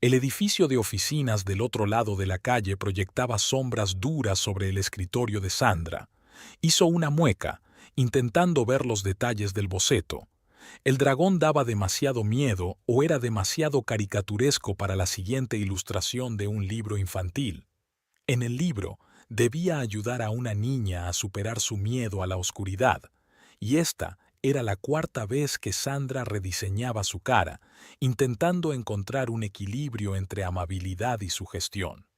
El edificio de oficinas del otro lado de la calle proyectaba sombras duras sobre el escritorio de Sandra. Hizo una mueca, intentando ver los detalles del boceto. El dragón daba demasiado miedo o era demasiado caricaturesco para la siguiente ilustración de un libro infantil. En el libro, debía ayudar a una niña a superar su miedo a la oscuridad, y esta era la cuarta vez que Sandra rediseñaba su cara, intentando encontrar un equilibrio entre amabilidad y sugestión.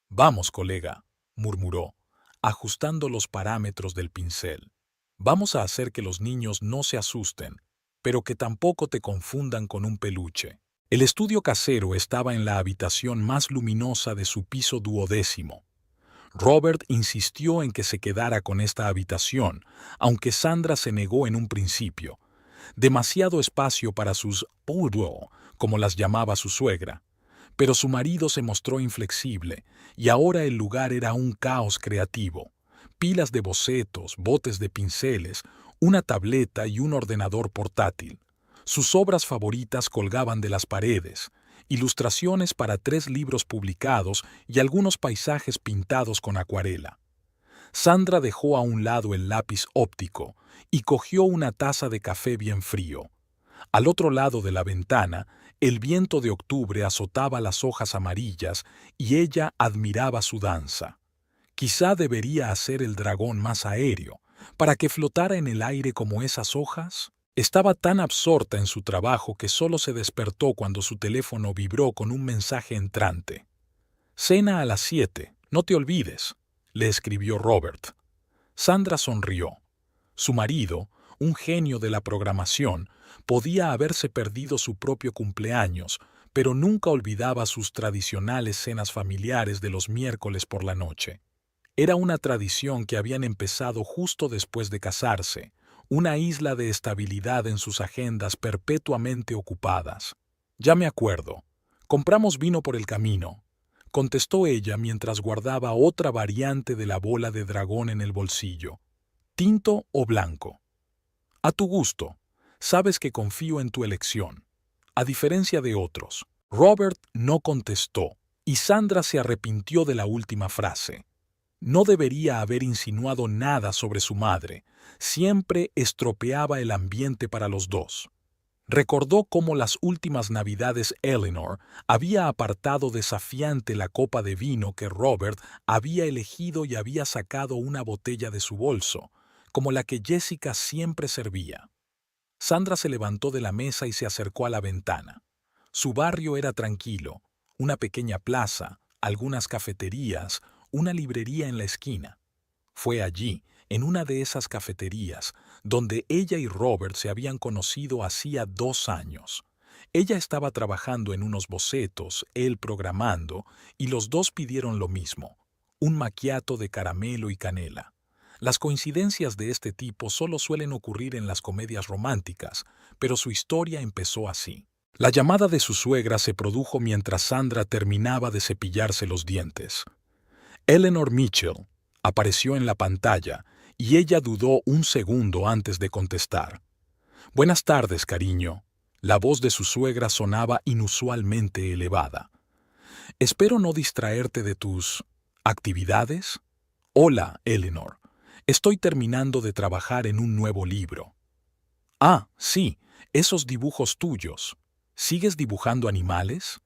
«Vamos, colega», murmuró, ajustando los parámetros del pincel. «Vamos a hacer que los niños no se asusten, pero que tampoco te confundan con un peluche». El estudio casero estaba en la habitación más luminosa de su piso 12º. Robert insistió en que se quedara con esta habitación, aunque Sandra se negó en un principio. Demasiado espacio para sus «poodle», como las llamaba su suegra. Pero su marido se mostró inflexible, y ahora el lugar era un caos creativo. Pilas de bocetos, botes de pinceles, una tableta y un ordenador portátil. Sus obras favoritas colgaban de las paredes, ilustraciones para 3 libros publicados y algunos paisajes pintados con acuarela. Sandra dejó a un lado el lápiz óptico y cogió una taza de café bien frío. Al otro lado de la ventana, el viento de octubre azotaba las hojas amarillas y ella admiraba su danza. Quizá debería hacer el dragón más aéreo, para que flotara en el aire como esas hojas. Estaba tan absorta en su trabajo que solo se despertó cuando su teléfono vibró con un mensaje entrante. «Cena a las 7, no te olvides», le escribió Robert. Sandra sonrió. Su marido, un genio de la programación, podía haberse perdido su propio cumpleaños, pero nunca olvidaba sus tradicionales cenas familiares de los miércoles por la noche. Era una tradición que habían empezado justo después de casarse, una isla de estabilidad en sus agendas perpetuamente ocupadas. «Ya me acuerdo. Compramos vino por el camino», contestó ella mientras guardaba otra variante de la bola de dragón en el bolsillo. «¿Tinto o blanco?» «A tu gusto. Sabes que confío en tu elección. A diferencia de otros». Robert no contestó, y Sandra se arrepintió de la última frase. No debería haber insinuado nada sobre su madre. Siempre estropeaba el ambiente para los dos. Recordó cómo las últimas navidades Eleanor había apartado desafiante la copa de vino que Robert había elegido y había sacado una botella de su bolso, como la que Jessica siempre servía. Sandra se levantó de la mesa y se acercó a la ventana. Su barrio era tranquilo, una pequeña plaza, algunas cafeterías, una librería en la esquina. Fue allí, en una de esas cafeterías, donde ella y Robert se habían conocido hacía 2 años. Ella estaba trabajando en unos bocetos, él programando, y los dos pidieron lo mismo, un macchiato de caramelo y canela. Las coincidencias de este tipo solo suelen ocurrir en las comedias románticas, pero su historia empezó así. La llamada de su suegra se produjo mientras Sandra terminaba de cepillarse los dientes. Eleanor Mitchell apareció en la pantalla y ella dudó un segundo antes de contestar. «Buenas tardes, cariño». La voz de su suegra sonaba inusualmente elevada. «Espero no distraerte de tus actividades». «Hola, Eleanor. Estoy terminando de trabajar en un nuevo libro». «Ah, sí, esos dibujos tuyos. ¿Sigues dibujando animales?»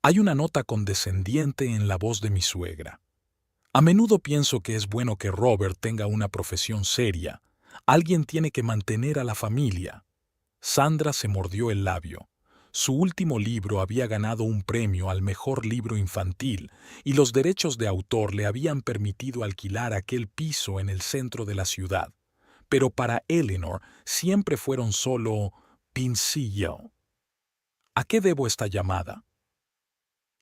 Hay una nota condescendiente en la voz de mi suegra. A menudo pienso que es bueno que Robert tenga una profesión seria. Alguien tiene que mantener a la familia. Sandra se mordió el labio. Su último libro había ganado un premio al mejor libro infantil y los derechos de autor le habían permitido alquilar aquel piso en el centro de la ciudad. Pero para Eleanor siempre fueron solo pincillo. ¿A qué debo esta llamada?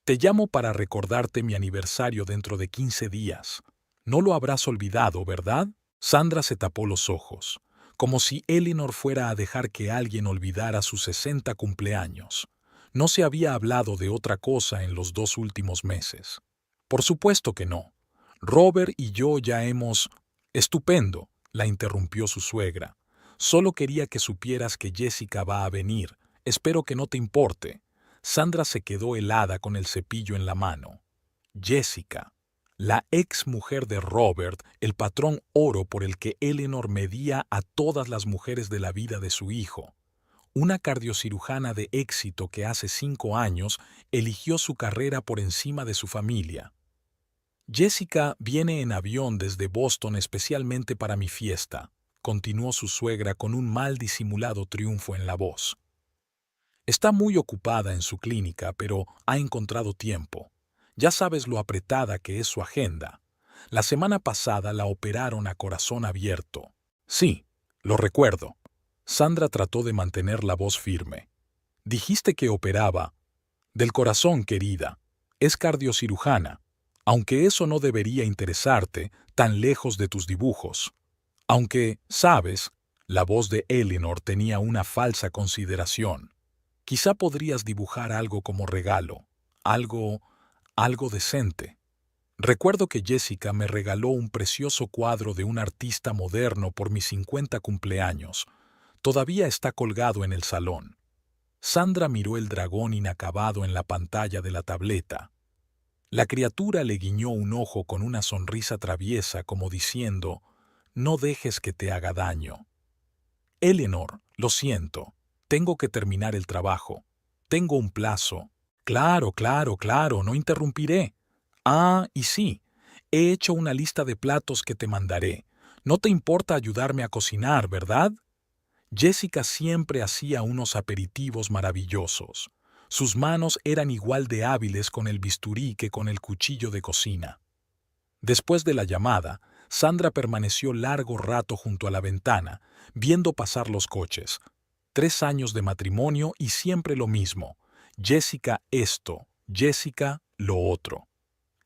Te llamo para recordarte mi aniversario dentro de 15 días. No lo habrás olvidado, ¿verdad? Sandra se tapó los ojos, como si Eleanor fuera a dejar que alguien olvidara sus 60 cumpleaños. No se había hablado de otra cosa en los 2 últimos meses. Por supuesto que no. Robert y yo ya hemos... Estupendo, la interrumpió su suegra. Solo quería que supieras que Jessica va a venir. Espero que no te importe. Sandra se quedó helada con el cepillo en la mano. Jessica, la ex mujer de Robert, el patrón oro por el que Eleanor medía a todas las mujeres de la vida de su hijo. Una cardiocirujana de éxito que hace 5 años eligió su carrera por encima de su familia. Jessica viene en avión desde Boston especialmente para mi fiesta, continuó su suegra con un mal disimulado triunfo en la voz. Está muy ocupada en su clínica, pero ha encontrado tiempo. Ya sabes lo apretada que es su agenda. La semana pasada la operaron a corazón abierto. Sí, lo recuerdo. Sandra trató de mantener la voz firme. Dijiste que operaba. Del corazón, querida. Es cardiocirujana. Aunque eso no debería interesarte, tan lejos de tus dibujos. Aunque, sabes, la voz de Eleanor tenía una falsa consideración. Quizá podrías dibujar algo como regalo. Algo decente. Recuerdo que Jessica me regaló un precioso cuadro de un artista moderno por mis 50 cumpleaños. Todavía está colgado en el salón. Sandra miró el dragón inacabado en la pantalla de la tableta. La criatura le guiñó un ojo con una sonrisa traviesa como diciendo, «No dejes que te haga daño». «Eleanor, lo siento. Tengo que terminar el trabajo. Tengo un plazo». «Claro, no interrumpiré». «Ah, y sí, he hecho una lista de platos que te mandaré. No te importa ayudarme a cocinar, ¿verdad?» Jessica siempre hacía unos aperitivos maravillosos. Sus manos eran igual de hábiles con el bisturí que con el cuchillo de cocina. Después de la llamada, Sandra permaneció largo rato junto a la ventana, viendo pasar los coches. 3 años de matrimonio y siempre lo mismo. Jessica esto, Jessica lo otro.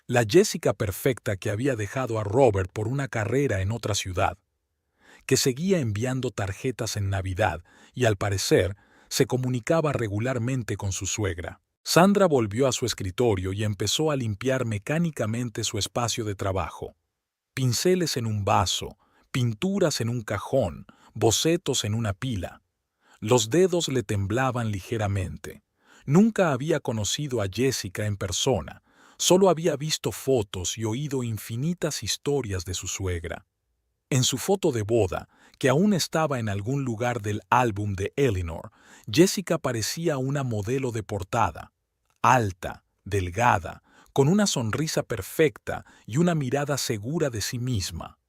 La Jessica perfecta que había dejado a Robert por una carrera en otra ciudad, que seguía enviando tarjetas en Navidad y, al parecer, se comunicaba regularmente con su suegra. Sandra volvió a su escritorio y empezó a limpiar mecánicamente su espacio de trabajo. Pinceles en un vaso, pinturas en un cajón, bocetos en una pila. Los dedos le temblaban ligeramente. Nunca había conocido a Jessica en persona, solo había visto fotos y oído infinitas historias de su suegra. En su foto de boda, que aún estaba en algún lugar del álbum de Eleanor, Jessica parecía una modelo de portada, alta, delgada, con una sonrisa perfecta y una mirada segura de sí misma.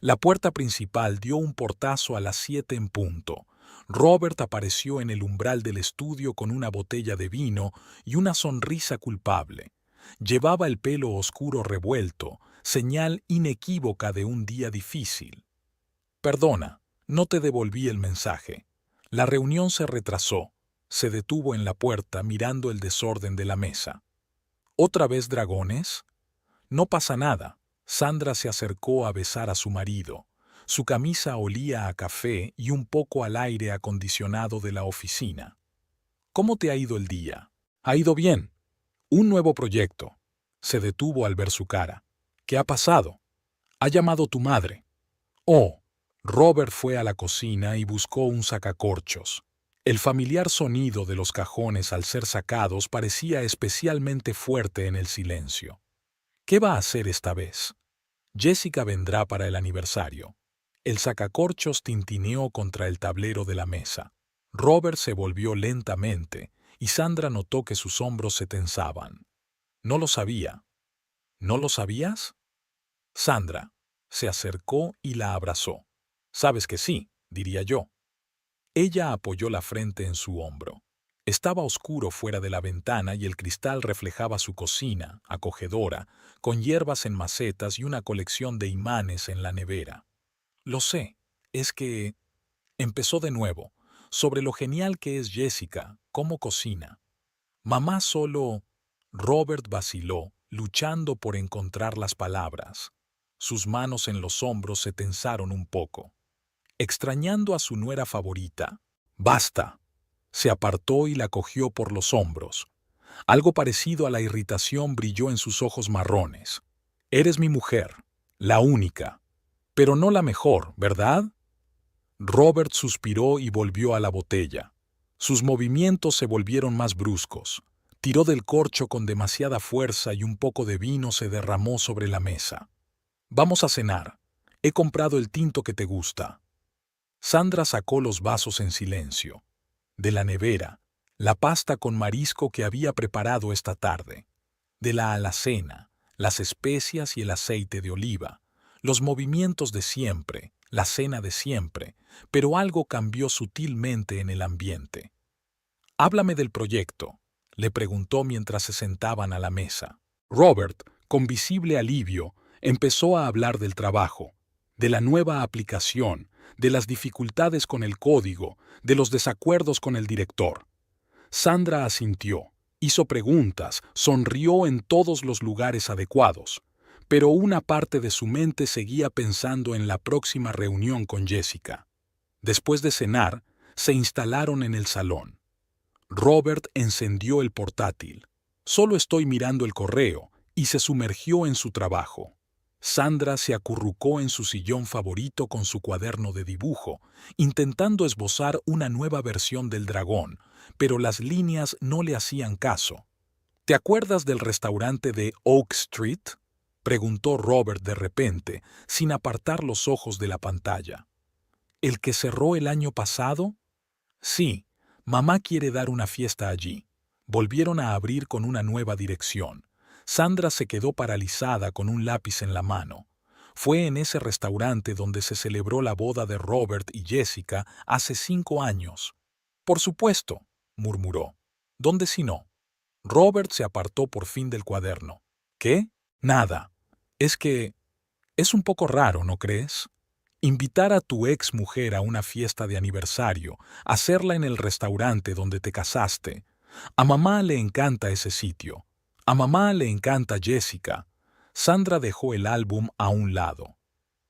La puerta principal dio un portazo a las 7 en punto. Robert apareció en el umbral del estudio con una botella de vino y una sonrisa culpable. Llevaba el pelo oscuro revuelto, señal inequívoca de un día difícil. «Perdona, no te devolví el mensaje». La reunión se retrasó. Se detuvo en la puerta mirando el desorden de la mesa. «¿Otra vez dragones?» «No pasa nada». Sandra se acercó a besar a su marido. Su camisa olía a café y un poco al aire acondicionado de la oficina. «¿Cómo te ha ido el día?» «Ha ido bien. Un nuevo proyecto». Se detuvo al ver su cara. «¿Qué ha pasado?» «Ha llamado tu madre». «Oh». Robert fue a la cocina y buscó un sacacorchos. El familiar sonido de los cajones al ser sacados parecía especialmente fuerte en el silencio. ¿Qué va a hacer esta vez? Jessica vendrá para el aniversario. El sacacorchos tintineó contra el tablero de la mesa. Robert se volvió lentamente y Sandra notó que sus hombros se tensaban. No lo sabía. ¿No lo sabías? Sandra se acercó y la abrazó. «Sabes que sí», diría yo. Ella apoyó la frente en su hombro. Estaba oscuro fuera de la ventana y el cristal reflejaba su cocina, acogedora, con hierbas en macetas y una colección de imanes en la nevera. «Lo sé, es que...» Empezó de nuevo, sobre lo genial que es Jessica, cómo cocina. «Mamá solo...» Robert vaciló, luchando por encontrar las palabras. Sus manos en los hombros se tensaron un poco. Extrañando a su nuera favorita. «¡Basta!». Se apartó y la cogió por los hombros. Algo parecido a la irritación brilló en sus ojos marrones. «Eres mi mujer, la única, pero no la mejor, ¿verdad?». Robert suspiró y volvió a la botella. Sus movimientos se volvieron más bruscos. Tiró del corcho con demasiada fuerza y un poco de vino se derramó sobre la mesa. Vamos a cenar. He comprado el tinto que te gusta. Sandra sacó los vasos en silencio. De la nevera, la pasta con marisco que había preparado esta tarde. De la alacena, las especias y el aceite de oliva. Los movimientos de siempre, la cena de siempre, pero algo cambió sutilmente en el ambiente. Háblame del proyecto, le preguntó mientras se sentaban a la mesa. Robert, con visible alivio, empezó a hablar del trabajo, de la nueva aplicación, de las dificultades con el código, de los desacuerdos con el director. Sandra asintió, hizo preguntas, sonrió en todos los lugares adecuados, pero una parte de su mente seguía pensando en la próxima reunión con Jessica. Después de cenar, se instalaron en el salón. Robert encendió el portátil. Solo estoy mirando el correo, y se sumergió en su trabajo. Sandra se acurrucó en su sillón favorito con su cuaderno de dibujo, intentando esbozar una nueva versión del dragón, pero las líneas no le hacían caso. ¿Te acuerdas del restaurante de Oak Street?, preguntó Robert de repente, sin apartar los ojos de la pantalla. ¿El que cerró el año pasado? Sí, mamá quiere dar una fiesta allí. Volvieron a abrir con una nueva dirección. Sandra se quedó paralizada con un lápiz en la mano. Fue en ese restaurante donde se celebró la boda de Robert y Jessica hace 5 años. Por supuesto, murmuró. ¿Dónde si no? Robert se apartó por fin del cuaderno. ¿Qué? Nada. Es que... es un poco raro, ¿no crees? Invitar a tu ex mujer a una fiesta de aniversario, hacerla en el restaurante donde te casaste. A mamá le encanta ese sitio. A mamá le encanta Jessica. Sandra dejó el álbum a un lado.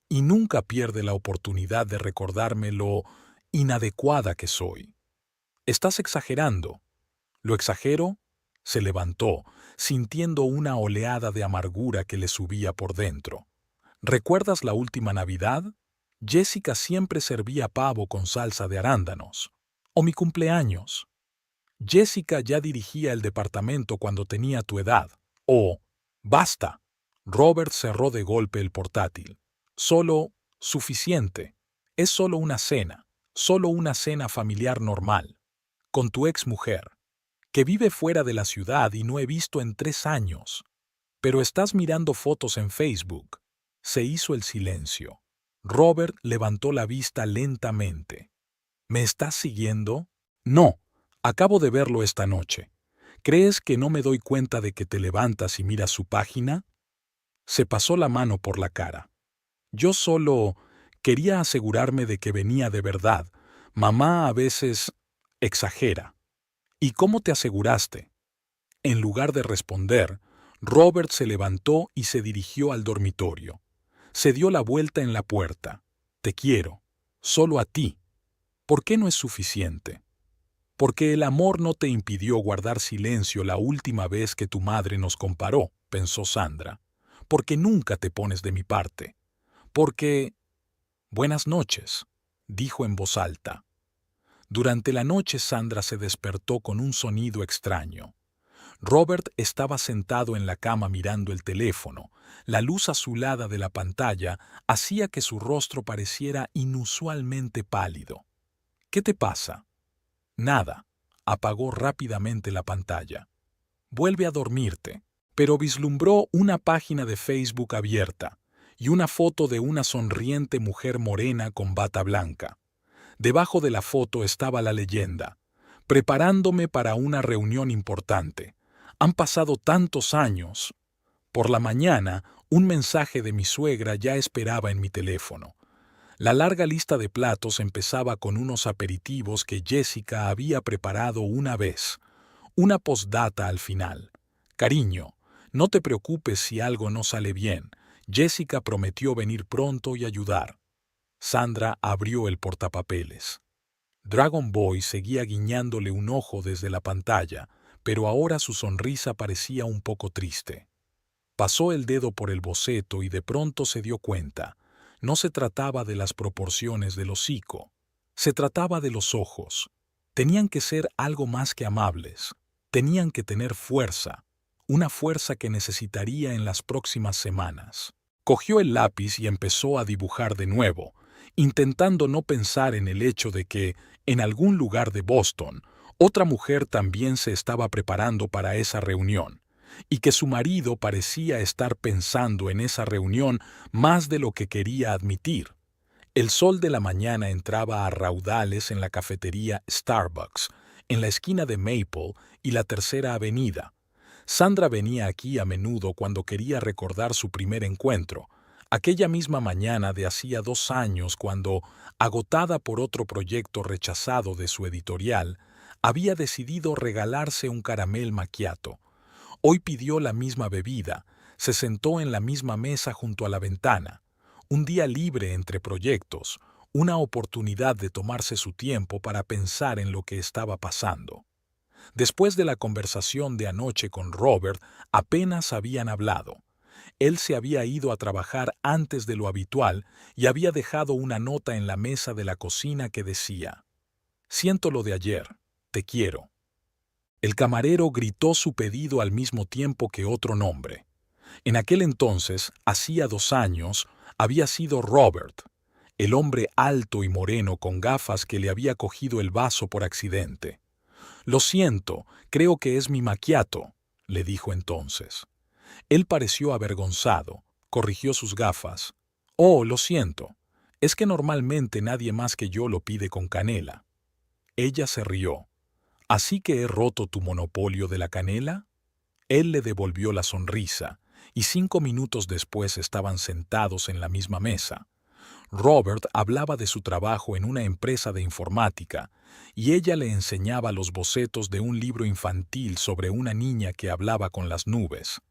Y nunca pierde la oportunidad de recordarme lo inadecuada que soy. Estás exagerando. ¿Lo exagero? Se levantó, sintiendo una oleada de amargura que le subía por dentro. ¿Recuerdas la última Navidad? Jessica siempre servía pavo con salsa de arándanos. O mi cumpleaños. Jessica ya dirigía el departamento cuando tenía tu edad. Oh, basta. Robert cerró de golpe el portátil. Solo, suficiente. Es solo una cena familiar normal. Con tu ex mujer, que vive fuera de la ciudad y no he visto en 3 años. Pero estás mirando fotos en Facebook. Se hizo el silencio. Robert levantó la vista lentamente. ¿Me estás siguiendo? No. Acabo de verlo esta noche. ¿Crees que no me doy cuenta de que te levantas y miras su página? Se pasó la mano por la cara. Yo solo quería asegurarme de que venía de verdad. Mamá a veces exagera. ¿Y cómo te aseguraste? En lugar de responder, Robert se levantó y se dirigió al dormitorio. Se dio la vuelta en la puerta. Te quiero. Solo a ti. ¿Por qué no es suficiente? Porque el amor no te impidió guardar silencio la última vez que tu madre nos comparó, pensó Sandra. Porque nunca te pones de mi parte. Porque... Buenas noches, dijo en voz alta. Durante la noche Sandra se despertó con un sonido extraño. Robert estaba sentado en la cama mirando el teléfono. La luz azulada de la pantalla hacía que su rostro pareciera inusualmente pálido. ¿Qué te pasa? Nada. Apagó rápidamente la pantalla. Vuelve a dormirte. Pero vislumbró una página de Facebook abierta y una foto de una sonriente mujer morena con bata blanca. Debajo de la foto estaba la leyenda: preparándome para una reunión importante. Han pasado tantos años. Por la mañana, un mensaje de mi suegra ya esperaba en mi teléfono. La larga lista de platos empezaba con unos aperitivos que Jessica había preparado una vez. Una postdata al final. Cariño, no te preocupes si algo no sale bien. Jessica prometió venir pronto y ayudar. Sandra abrió el portapapeles. Dragon Boy seguía guiñándole un ojo desde la pantalla, pero ahora su sonrisa parecía un poco triste. Pasó el dedo por el boceto y de pronto se dio cuenta. No se trataba de las proporciones del hocico. Se trataba de los ojos. Tenían que ser algo más que amables. Tenían que tener fuerza, una fuerza que necesitaría en las próximas semanas. Cogió el lápiz y empezó a dibujar de nuevo, intentando no pensar en el hecho de que, en algún lugar de Boston, otra mujer también se estaba preparando para esa reunión, y que su marido parecía estar pensando en esa reunión más de lo que quería admitir. El sol de la mañana entraba a raudales en la cafetería Starbucks, en la esquina de Maple y la Tercera Avenida. Sandra venía aquí a menudo cuando quería recordar su primer encuentro, aquella misma mañana de hacía 2 años cuando, agotada por otro proyecto rechazado de su editorial, había decidido regalarse un caramel macchiato. Hoy pidió la misma bebida, se sentó en la misma mesa junto a la ventana. Un día libre entre proyectos, una oportunidad de tomarse su tiempo para pensar en lo que estaba pasando. Después de la conversación de anoche con Robert, apenas habían hablado. Él se había ido a trabajar antes de lo habitual y había dejado una nota en la mesa de la cocina que decía: «Siento lo de ayer, te quiero». El camarero gritó su pedido al mismo tiempo que otro nombre. En aquel entonces, hacía 2 años, había sido Robert, el hombre alto y moreno con gafas que le había cogido el vaso por accidente. «Lo siento, creo que es mi macchiato», le dijo entonces. Él pareció avergonzado, corrigió sus gafas. «Oh, lo siento. Es que normalmente nadie más que yo lo pide con canela». Ella se rió. «¿Así que he roto tu monopolio de la canela?». Él le devolvió la sonrisa, y 5 minutos después estaban sentados en la misma mesa. Robert hablaba de su trabajo en una empresa de informática, y ella le enseñaba los bocetos de un libro infantil sobre una niña que hablaba con las nubes.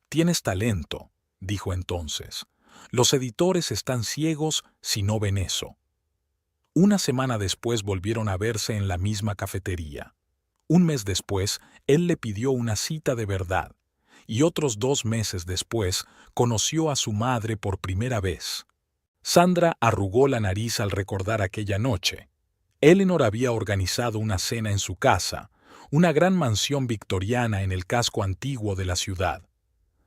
«Tienes talento», dijo entonces. «Los editores están ciegos si no ven eso». Una semana después volvieron a verse en la misma cafetería. Un mes después, él le pidió una cita de verdad, y otros 2 meses después conoció a su madre por primera vez. Sandra arrugó la nariz al recordar aquella noche. Eleanor había organizado una cena en su casa, una gran mansión victoriana en el casco antiguo de la ciudad.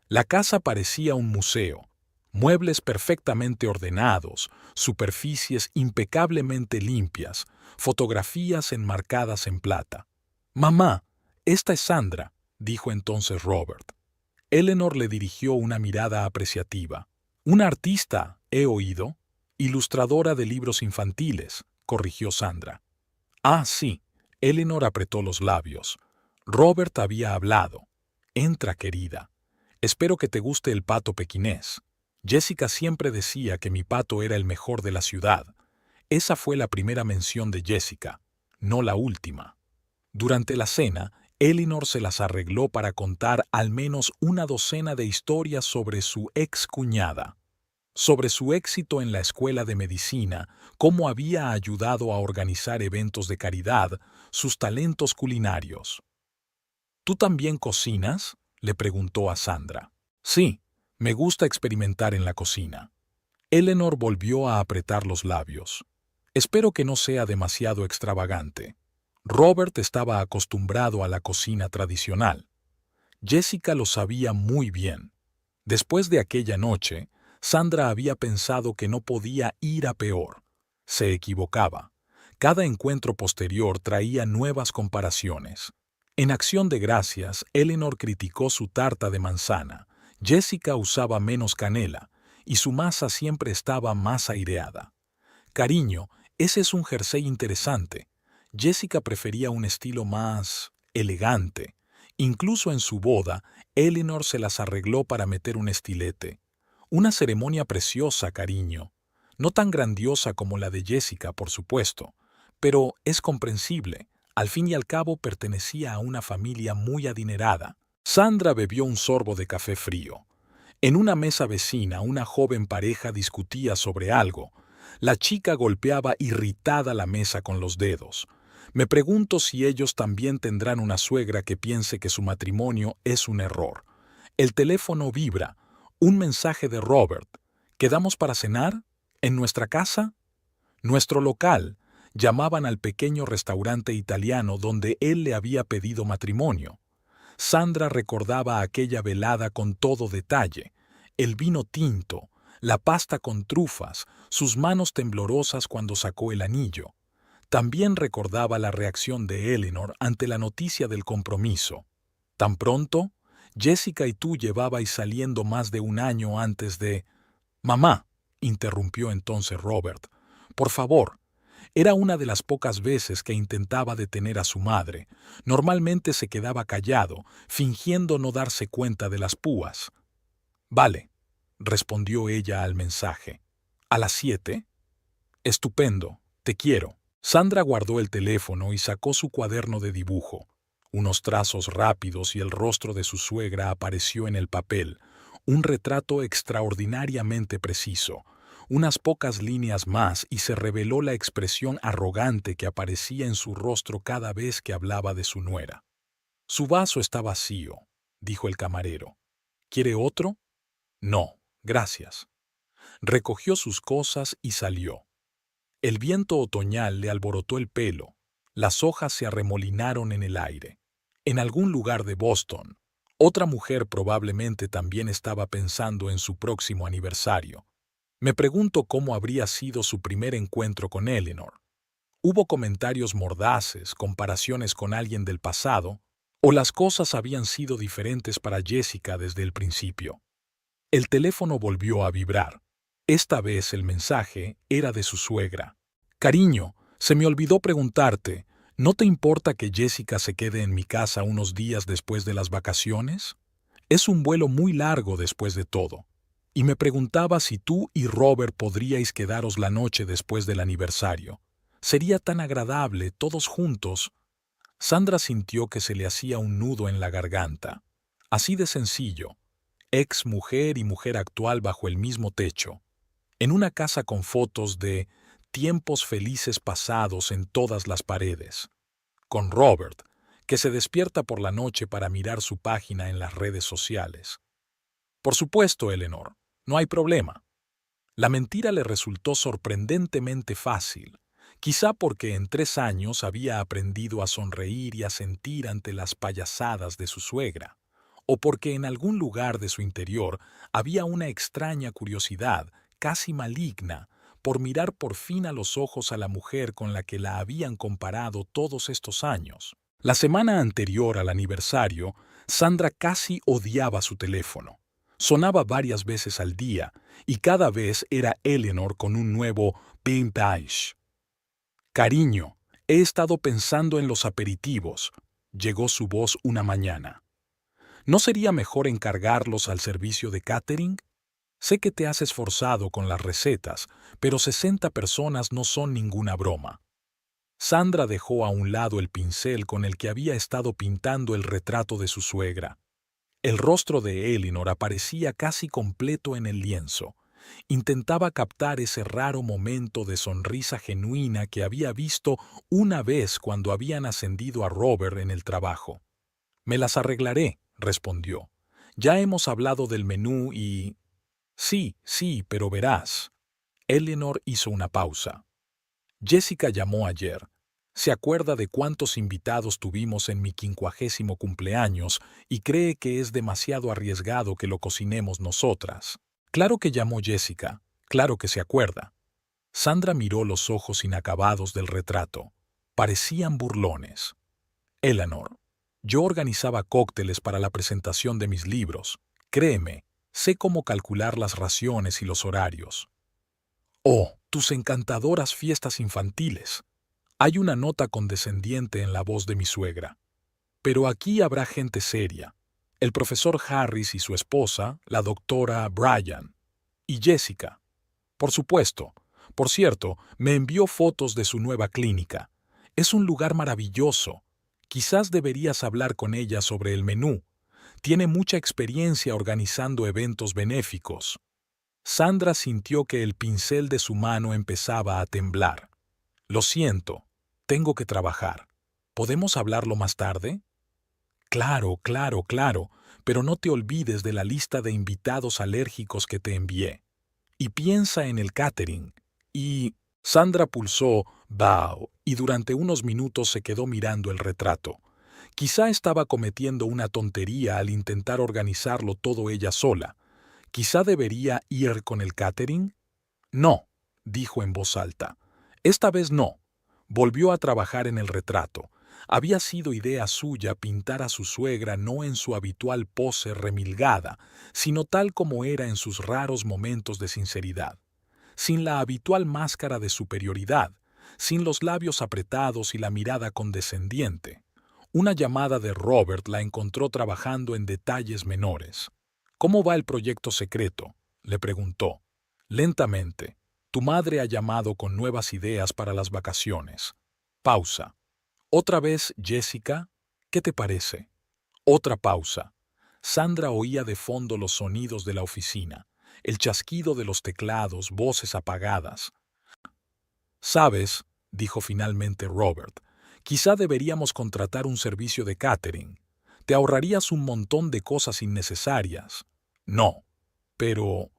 La casa parecía un museo, muebles perfectamente ordenados, superficies impecablemente limpias, fotografías enmarcadas en plata. «Mamá, esta es Sandra», dijo entonces Robert. Eleanor le dirigió una mirada apreciativa. «Una artista, he oído. Ilustradora de libros infantiles», corrigió Sandra. «Ah, sí». Eleanor apretó los labios. Robert había hablado. «Entra, querida. Espero que te guste el pato pequinés. Jessica siempre decía que mi pato era el mejor de la ciudad». Esa fue la primera mención de Jessica, no la última. Durante la cena, Eleanor se las arregló para contar al menos una docena de historias sobre su ex cuñada, sobre su éxito en la escuela de medicina, cómo había ayudado a organizar eventos de caridad, sus talentos culinarios. «¿Tú también cocinas?», le preguntó a Sandra. «Sí, me gusta experimentar en la cocina». Eleanor volvió a apretar los labios. «Espero que no sea demasiado extravagante». Robert estaba acostumbrado a la cocina tradicional. Jessica lo sabía muy bien. Después de aquella noche, Sandra había pensado que no podía ir a peor. Se equivocaba. Cada encuentro posterior traía nuevas comparaciones. En Acción de Gracias, Eleanor criticó su tarta de manzana. Jessica usaba menos canela, y su masa siempre estaba más aireada. «Cariño, ese es un jersey interesante». Jessica prefería un estilo más elegante. Incluso en su boda, Eleanor se las arregló para meter un estilete. «Una ceremonia preciosa, cariño. No tan grandiosa como la de Jessica, por supuesto, pero es comprensible. Al fin y al cabo pertenecía a una familia muy adinerada». Sandra bebió un sorbo de café frío. En una mesa vecina, una joven pareja discutía sobre algo. La chica golpeaba irritada la mesa con los dedos. «Me pregunto si ellos también tendrán una suegra que piense que su matrimonio es un error». El teléfono vibra. Un mensaje de Robert. «¿Quedamos para cenar? ¿En nuestra casa?». «Nuestro local. Llamaban al pequeño restaurante italiano donde él le había pedido matrimonio. Sandra recordaba aquella velada con todo detalle: el vino tinto, la pasta con trufas, sus manos temblorosas cuando sacó el anillo. También recordaba la reacción de Eleanor ante la noticia del compromiso. Tan pronto, Jessica y tú llevabais saliendo más de un año antes de... Mamá, interrumpió entonces Robert, por favor. Era una de las pocas veces que intentaba detener a su madre. Normalmente se quedaba callado, fingiendo no darse cuenta de las púas. Vale, respondió ella al mensaje. ¿A las 7? Estupendo, te quiero. Sandra guardó el teléfono y sacó su cuaderno de dibujo. Unos trazos rápidos y el rostro de su suegra apareció en el papel, un retrato extraordinariamente preciso. Unas pocas líneas más y se reveló la expresión arrogante que aparecía en su rostro cada vez que hablaba de su nuera. Su vaso está vacío, dijo el camarero. ¿Quiere otro? No, gracias. Recogió sus cosas y salió. El viento otoñal le alborotó el pelo. Las hojas se arremolinaron en el aire. En algún lugar de Boston, otra mujer probablemente también estaba pensando en su próximo aniversario. Me pregunto cómo habría sido su primer encuentro con Eleanor. Hubo comentarios mordaces, comparaciones con alguien del pasado, o las cosas habían sido diferentes para Jessica desde el principio. El teléfono volvió a vibrar. Esta vez el mensaje era de su suegra. Cariño, se me olvidó preguntarte, ¿no te importa que Jessica se quede en mi casa unos días después de las vacaciones? Es un vuelo muy largo después de todo. Y me preguntaba si tú y Robert podríais quedaros la noche después del aniversario. Sería tan agradable, todos juntos. Sandra sintió que se le hacía un nudo en la garganta. Así de sencillo. Ex mujer y mujer actual bajo el mismo techo. En una casa con fotos de tiempos felices pasados en todas las paredes. Con Robert, que se despierta por la noche para mirar su página en las redes sociales. Por supuesto, Eleanor, no hay problema. La mentira le resultó sorprendentemente fácil, quizá porque en 3 años había aprendido a sonreír y a sentir ante las payasadas de su suegra, o porque en algún lugar de su interior había una extraña curiosidad, casi maligna, por mirar por fin a los ojos a la mujer con la que la habían comparado todos estos años. La semana anterior al aniversario, Sandra casi odiaba su teléfono. Sonaba varias veces al día, y cada vez era Eleanor con un nuevo ping beige. Cariño, he estado pensando en los aperitivos, llegó su voz una mañana. ¿No sería mejor encargarlos al servicio de catering? Sé que te has esforzado con las recetas, pero 60 personas no son ninguna broma. Sandra dejó a un lado el pincel con el que había estado pintando el retrato de su suegra. El rostro de Eleanor aparecía casi completo en el lienzo. Intentaba captar ese raro momento de sonrisa genuina que había visto una vez cuando habían ascendido a Robert en el trabajo. Me las arreglaré, respondió. Ya hemos hablado del menú y... Sí, pero verás. Eleanor hizo una pausa. Jessica llamó ayer. Se acuerda de cuántos invitados tuvimos en mi 50º cumpleaños y cree que es demasiado arriesgado que lo cocinemos nosotras. Claro que llamó Jessica, claro que se acuerda. Sandra miró los ojos inacabados del retrato. Parecían burlones. Eleanor, yo organizaba cócteles para la presentación de mis libros. Créeme, sé cómo calcular las raciones y los horarios. Oh, tus encantadoras fiestas infantiles. Hay una nota condescendiente en la voz de mi suegra. Pero aquí habrá gente seria. El profesor Harris y su esposa, la doctora Bryan. Y Jessica. Por supuesto. Por cierto, me envió fotos de su nueva clínica. Es un lugar maravilloso. Quizás deberías hablar con ella sobre el menú. Tiene mucha experiencia organizando eventos benéficos. Sandra sintió que el pincel de su mano empezaba a temblar. Lo siento, tengo que trabajar. ¿Podemos hablarlo más tarde? Claro, pero no te olvides de la lista de invitados alérgicos que te envié. Y piensa en el catering. Y Sandra pulsó «Bao» y durante unos minutos se quedó mirando el retrato. Quizá estaba cometiendo una tontería al intentar organizarlo todo ella sola. ¿Quizá debería ir con el catering? No, dijo en voz alta. Esta vez no. Volvió a trabajar en el retrato. Había sido idea suya pintar a su suegra no en su habitual pose remilgada, sino tal como era en sus raros momentos de sinceridad, sin la habitual máscara de superioridad, sin los labios apretados y la mirada condescendiente. Una llamada de Robert la encontró trabajando en detalles menores. «¿Cómo va el proyecto secreto?», le preguntó. Lentamente. «Tu madre ha llamado con nuevas ideas para las vacaciones». Pausa. «¿Otra vez, Jessica? ¿Qué te parece?» Otra pausa. Sandra oía de fondo los sonidos de la oficina, el chasquido de los teclados, voces apagadas. «¿Sabes?», dijo finalmente Robert, «quizá deberíamos contratar un servicio de catering. Te ahorrarías un montón de cosas innecesarias». «No, pero...».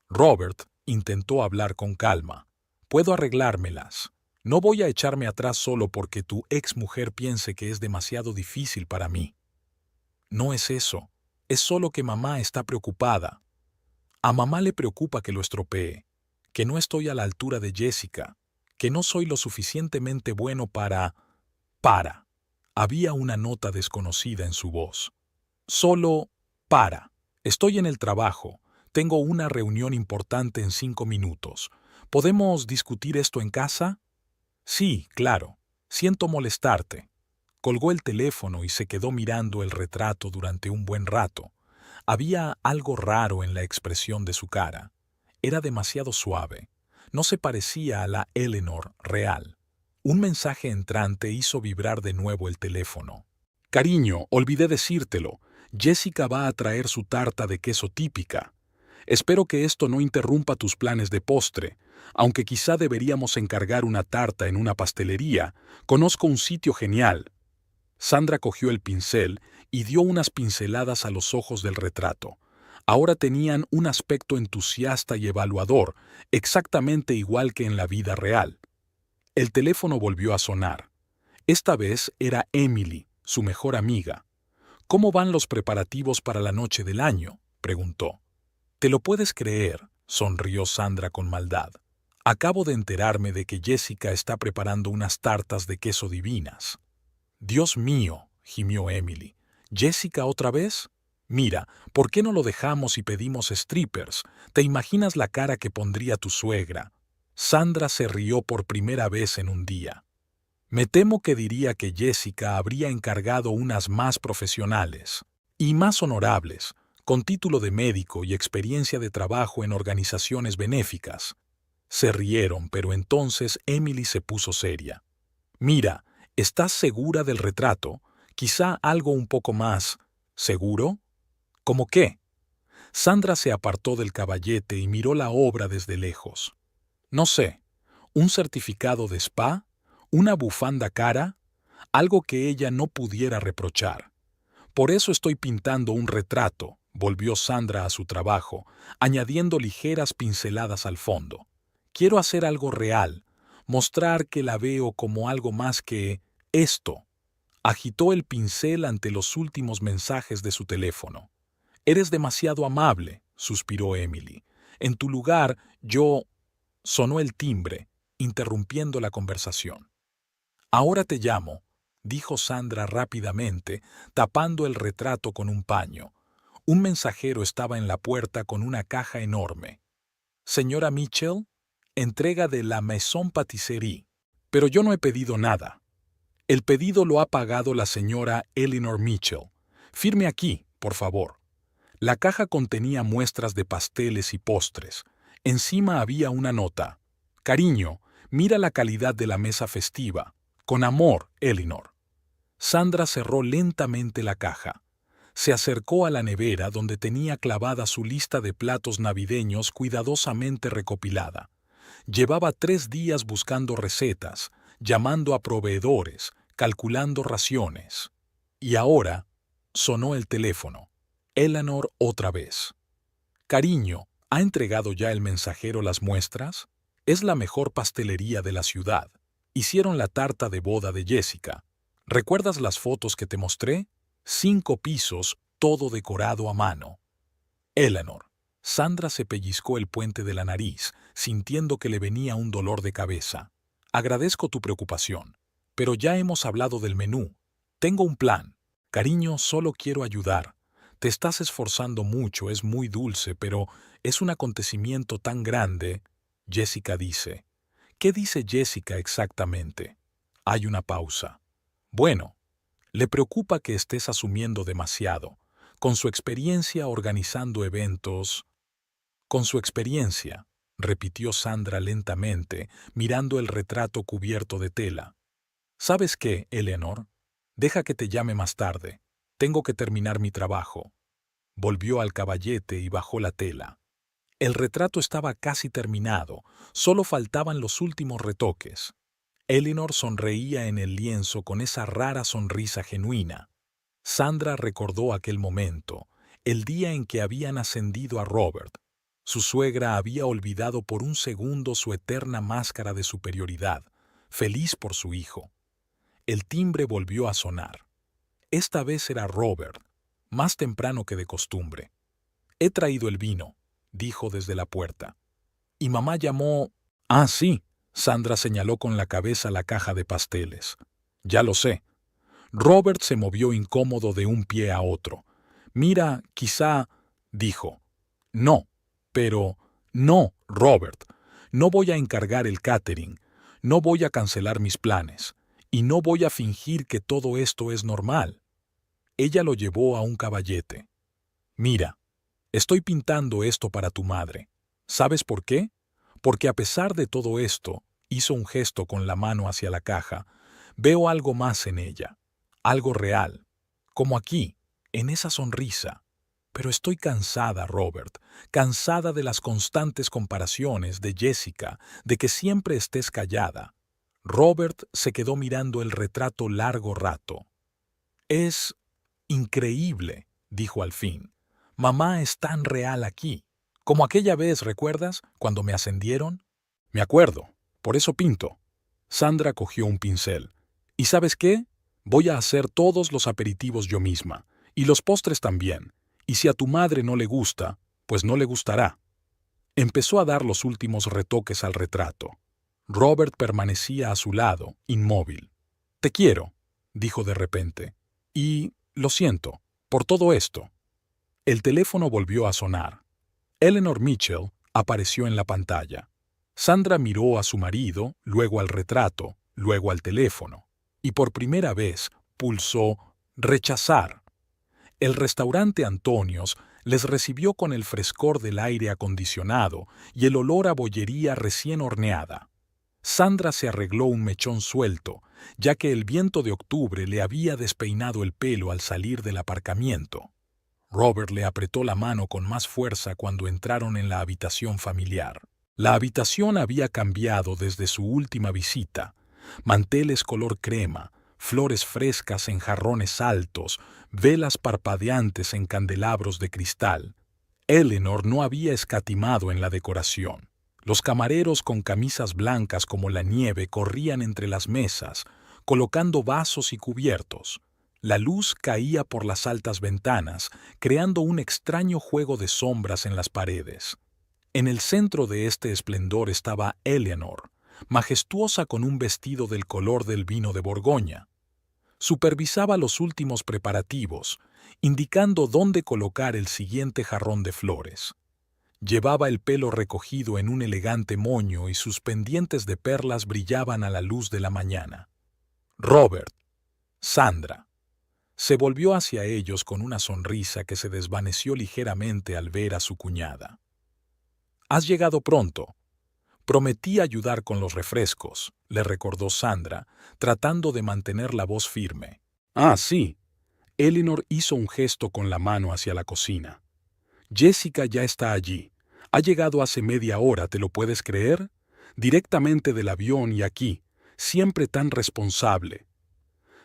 Robert intentó hablar con calma. «Puedo arreglármelas. No voy a echarme atrás solo porque tu exmujer piense que es demasiado difícil para mí». «No es eso. Es solo que mamá está preocupada. A mamá le preocupa que lo estropee, que no estoy a la altura de Jessica, que no soy lo suficientemente bueno para... Para». Había una nota desconocida en su voz. «Solo para. Estoy en el trabajo. Tengo una reunión importante en 5 minutos. ¿Podemos discutir esto en casa?» «Sí, claro. Siento molestarte». Colgó el teléfono y se quedó mirando el retrato durante un buen rato. Había algo raro en la expresión de su cara. Era demasiado suave. No se parecía a la Eleanor real. Un mensaje entrante hizo vibrar de nuevo el teléfono. «Cariño, olvidé decírtelo. Jessica va a traer su tarta de queso típica. Espero que esto no interrumpa tus planes de postre, aunque quizá deberíamos encargar una tarta en una pastelería. Conozco un sitio genial». Sandra cogió el pincel y dio unas pinceladas a los ojos del retrato. Ahora tenían un aspecto entusiasta y evaluador, exactamente igual que en la vida real. El teléfono volvió a sonar. Esta vez era Emily, su mejor amiga. «¿Cómo van los preparativos para la noche del año?», preguntó. «¿Te lo puedes creer?», sonrió Sandra con maldad. «Acabo de enterarme de que Jessica está preparando unas tartas de queso divinas». «Dios mío», gimió Emily. «¿Jessica otra vez? Mira, ¿por qué no lo dejamos y pedimos strippers? ¿Te imaginas la cara que pondría tu suegra?» Sandra se rió por primera vez en un día. «Me temo que diría que Jessica habría encargado unas más profesionales y más honorables, con título de médico y experiencia de trabajo en organizaciones benéficas». Se rieron, pero entonces Emily se puso seria. «Mira, ¿estás segura del retrato? Quizá algo un poco más... ¿Seguro? ¿Cómo qué?». Sandra se apartó del caballete y miró la obra desde lejos. «No sé, un certificado de spa, una bufanda cara, algo que ella no pudiera reprochar. Por eso estoy pintando un retrato», volvió Sandra a su trabajo, añadiendo ligeras pinceladas al fondo. «Quiero hacer algo real, mostrar que la veo como algo más que esto». Agitó el pincel ante los últimos mensajes de su teléfono. «Eres demasiado amable», suspiró Emily. «En tu lugar, yo...». Sonó el timbre, interrumpiendo la conversación. «Ahora te llamo», dijo Sandra rápidamente, tapando el retrato con un paño. Un mensajero estaba en la puerta con una caja enorme. «Señora Mitchell, entrega de la Maison Patisserie». «Pero yo no he pedido nada». «El pedido lo ha pagado la señora Eleanor Mitchell. Firme aquí, por favor». La caja contenía muestras de pasteles y postres. Encima había una nota. «Cariño, mira la calidad de la mesa festiva. Con amor, Eleanor». Sandra cerró lentamente la caja. Se acercó a la nevera donde tenía clavada su lista de platos navideños cuidadosamente recopilada. Llevaba 3 días buscando recetas, llamando a proveedores, calculando raciones. Y ahora sonó el teléfono. Eleanor otra vez. «Cariño, ¿ha entregado ya el mensajero las muestras?». Es la mejor pastelería de la ciudad. Hicieron la tarta de boda de Jessica. ¿Recuerdas las fotos que te mostré? 5 pisos, todo decorado a mano. Eleanor. Sandra se pellizcó el puente de la nariz, sintiendo que le venía un dolor de cabeza. Agradezco tu preocupación, pero ya hemos hablado del menú. Tengo un plan. Cariño, solo quiero ayudar. Te estás esforzando mucho, es muy dulce, pero es un acontecimiento tan grande. Jessica dice. ¿Qué dice Jessica exactamente? Hay una pausa. Bueno, le preocupa que estés asumiendo demasiado. Con su experiencia organizando eventos. Con su experiencia, repitió Sandra lentamente, mirando el retrato cubierto de tela. ¿Sabes qué, Eleanor? Deja que te llame más tarde. Tengo que terminar mi trabajo. Volvió al caballete y bajó la tela. El retrato estaba casi terminado, solo faltaban los últimos retoques. Eleanor sonreía en el lienzo con esa rara sonrisa genuina. Sandra recordó aquel momento, el día en que habían ascendido a Robert. Su suegra había olvidado por un segundo su eterna máscara de superioridad, feliz por su hijo. El timbre volvió a sonar. Esta vez era Robert, más temprano que de costumbre. «He traído el vino», dijo desde la puerta. «Y mamá llamó...» «Ah, sí», Sandra señaló con la cabeza la caja de pasteles. «Ya lo sé». Robert se movió incómodo de un pie a otro. «Mira, quizá...» dijo. «No, pero... No, Robert. No voy a encargar el catering. No voy a cancelar mis planes. Y no voy a fingir que todo esto es normal». Ella lo llevó a un caballete. «Mira, estoy pintando esto para tu madre. ¿Sabes por qué? Porque a pesar de todo esto», hizo un gesto con la mano hacia la caja, «veo algo más en ella. Algo real. Como aquí, en esa sonrisa. Pero estoy cansada, Robert, cansada de las constantes comparaciones, de Jessica, de que siempre estés callada». Robert se quedó mirando el retrato largo rato. «Es increíble», dijo al fin. «Mamá es tan real aquí. Como aquella vez, ¿recuerdas? Cuando me ascendieron». «Me acuerdo. Por eso pinto». Sandra cogió un pincel. «¿Y sabes qué? Voy a hacer todos los aperitivos yo misma. Y los postres también. Y si a tu madre no le gusta, pues no le gustará». Empezó a dar los últimos retoques al retrato. Robert permanecía a su lado, inmóvil. «Te quiero», dijo de repente. «Y lo siento, por todo esto». El teléfono volvió a sonar. Eleanor Mitchell apareció en la pantalla. Sandra miró a su marido, luego al retrato, luego al teléfono, y por primera vez pulsó «rechazar». El restaurante Antonios les recibió con el frescor del aire acondicionado y el olor a bollería recién horneada. Sandra se arregló un mechón suelto, ya que el viento de octubre le había despeinado el pelo al salir del aparcamiento. Robert le apretó la mano con más fuerza cuando entraron en la habitación familiar. La habitación había cambiado desde su última visita. Manteles color crema, flores frescas en jarrones altos, velas parpadeantes en candelabros de cristal. Eleanor no había escatimado en la decoración. Los camareros con camisas blancas como la nieve corrían entre las mesas, colocando vasos y cubiertos. La luz caía por las altas ventanas, creando un extraño juego de sombras en las paredes. En el centro de este esplendor estaba Eleanor, majestuosa con un vestido del color del vino de Borgoña. Supervisaba los últimos preparativos, indicando dónde colocar el siguiente jarrón de flores. Llevaba el pelo recogido en un elegante moño y sus pendientes de perlas brillaban a la luz de la mañana. Robert, Sandra. Se volvió hacia ellos con una sonrisa que se desvaneció ligeramente al ver a su cuñada. «Has llegado pronto. Prometí ayudar con los refrescos», le recordó Sandra, tratando de mantener la voz firme. «Ah, sí». Eleanor hizo un gesto con la mano hacia la cocina. «Jessica ya está allí. Ha llegado hace media hora, ¿te lo puedes creer? Directamente del avión y aquí, siempre tan responsable».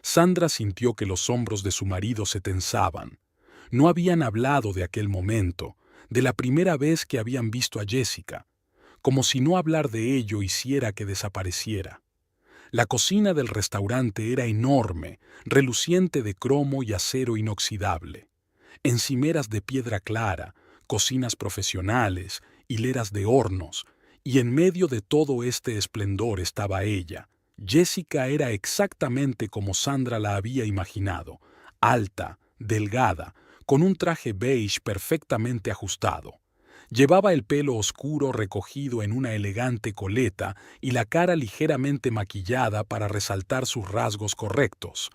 Sandra sintió que los hombros de su marido se tensaban. No habían hablado de aquel momento, de la primera vez que habían visto a Jessica. como si no hablar de ello hiciera que desapareciera. La cocina del restaurante era enorme, reluciente de cromo y acero inoxidable. Encimeras de piedra clara, cocinas profesionales, hileras de hornos, y en medio de todo este esplendor estaba ella. Jessica era exactamente como Sandra la había imaginado, alta, delgada, con un traje beige perfectamente ajustado. Llevaba el pelo oscuro recogido en una elegante coleta y la cara ligeramente maquillada para resaltar sus rasgos correctos.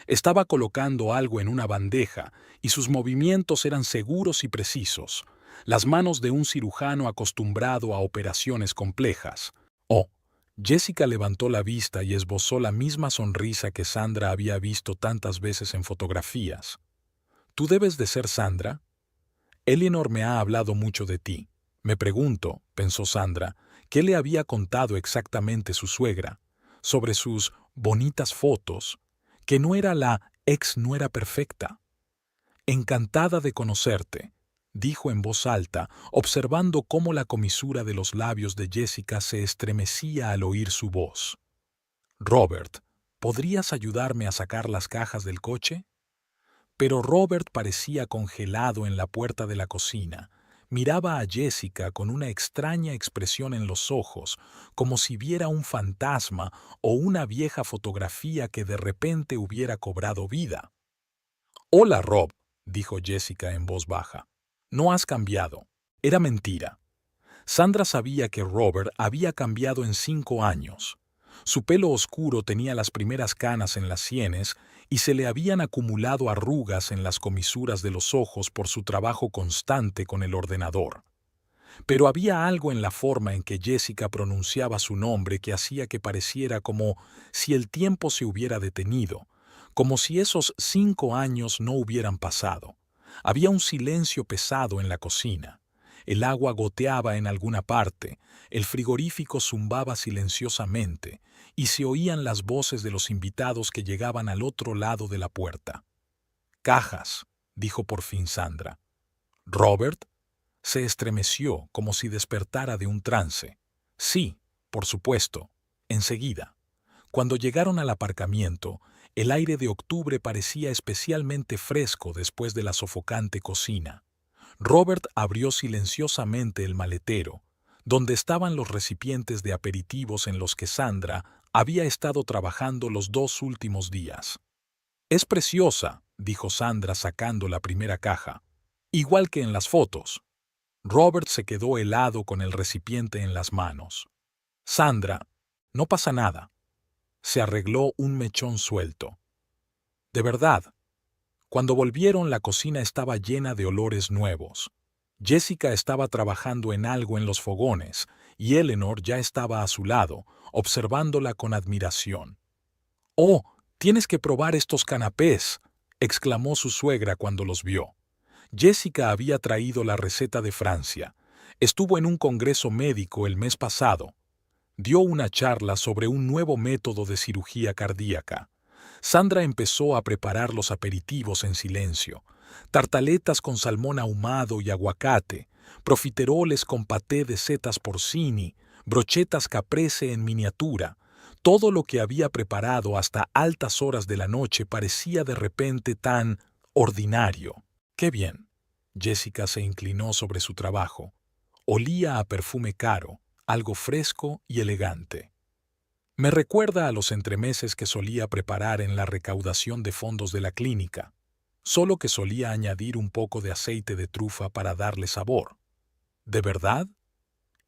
Estaba colocando algo en una bandeja y sus movimientos eran seguros y precisos, las manos de un cirujano acostumbrado a operaciones complejas. Oh, Jessica levantó la vista y esbozó la misma sonrisa que Sandra había visto tantas veces en fotografías. ¿Tú debes de ser Sandra? Eleanor me ha hablado mucho de ti. Me pregunto, pensó Sandra, qué le había contado exactamente su suegra, sobre sus bonitas fotos, que no era la ex nuera perfecta. Encantada de conocerte, dijo en voz alta, observando cómo la comisura de los labios de Jessica se estremecía al oír su voz. Robert, ¿podrías ayudarme a sacar las cajas del coche? Pero Robert parecía congelado en la puerta de la cocina. Miraba a Jessica con una extraña expresión en los ojos, como si viera un fantasma o una vieja fotografía que de repente hubiera cobrado vida. «Hola, Rob», dijo Jessica en voz baja. «No has cambiado». Era mentira. Sandra sabía que Robert había cambiado en 5 años. Su pelo oscuro tenía las primeras canas en las sienes y se le habían acumulado arrugas en las comisuras de los ojos por su trabajo constante con el ordenador. Pero había algo en la forma en que Jessica pronunciaba su nombre que hacía que pareciera como si el tiempo se hubiera detenido, como si esos 5 años no hubieran pasado. Había un silencio pesado en la cocina. El agua goteaba en alguna parte, el frigorífico zumbaba silenciosamente, y se oían las voces de los invitados que llegaban al otro lado de la puerta. «Cajas», dijo por fin Sandra. «¿Robert?» Se estremeció como si despertara de un trance. «Sí, por supuesto, enseguida». Cuando llegaron al aparcamiento, el aire de octubre parecía especialmente fresco después de la sofocante cocina. Robert abrió silenciosamente el maletero, donde estaban los recipientes de aperitivos en los que Sandra había estado trabajando los 2 últimos días. «Es preciosa», dijo Sandra sacando la primera caja. «Igual que en las fotos». Robert se quedó helado con el recipiente en las manos. «Sandra, no pasa nada». Se arregló un mechón suelto. «De verdad». Cuando volvieron, la cocina estaba llena de olores nuevos. Jessica estaba trabajando en algo en los fogones, y Eleanor ya estaba a su lado, observándola con admiración. «¡Oh, tienes que probar estos canapés!», exclamó su suegra cuando los vio. Jessica había traído la receta de Francia. Estuvo en un congreso médico el mes pasado. Dio una charla sobre un nuevo método de cirugía cardíaca. Sandra empezó a preparar los aperitivos en silencio. Tartaletas con salmón ahumado y aguacate, profiteroles con paté de setas porcini, brochetas caprese en miniatura. Todo lo que había preparado hasta altas horas de la noche parecía de repente tan ordinario. «¡Qué bien!». Jessica se inclinó sobre su trabajo. Olía a perfume caro, algo fresco y elegante. «Me recuerda a los entremeses que solía preparar en la recaudación de fondos de la clínica, solo que solía añadir un poco de aceite de trufa para darle sabor». «¿De verdad?».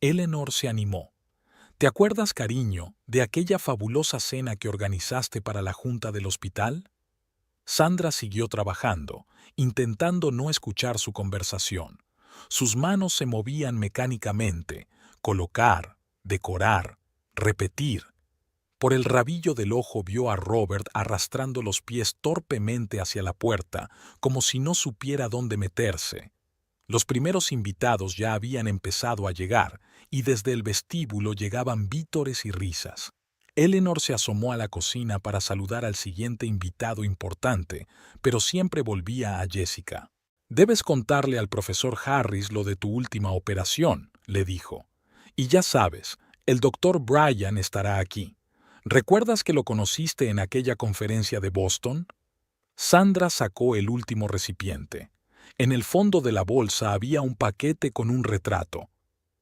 Eleanor se animó. «¿Te acuerdas, cariño, de aquella fabulosa cena que organizaste para la junta del hospital?». Sandra siguió trabajando, intentando no escuchar su conversación. Sus manos se movían mecánicamente, colocar, decorar, repetir. Por el rabillo del ojo vio a Robert arrastrando los pies torpemente hacia la puerta, como si no supiera dónde meterse. Los primeros invitados ya habían empezado a llegar, y desde el vestíbulo llegaban vítores y risas. Eleanor se asomó a la cocina para saludar al siguiente invitado importante, pero siempre volvía a Jessica. «Debes contarle al profesor Harris lo de tu última operación», le dijo. Y ya sabes, el doctor Bryan estará aquí. ¿Recuerdas que lo conociste en aquella conferencia de Boston? Sandra sacó el último recipiente. En el fondo de la bolsa había un paquete con un retrato.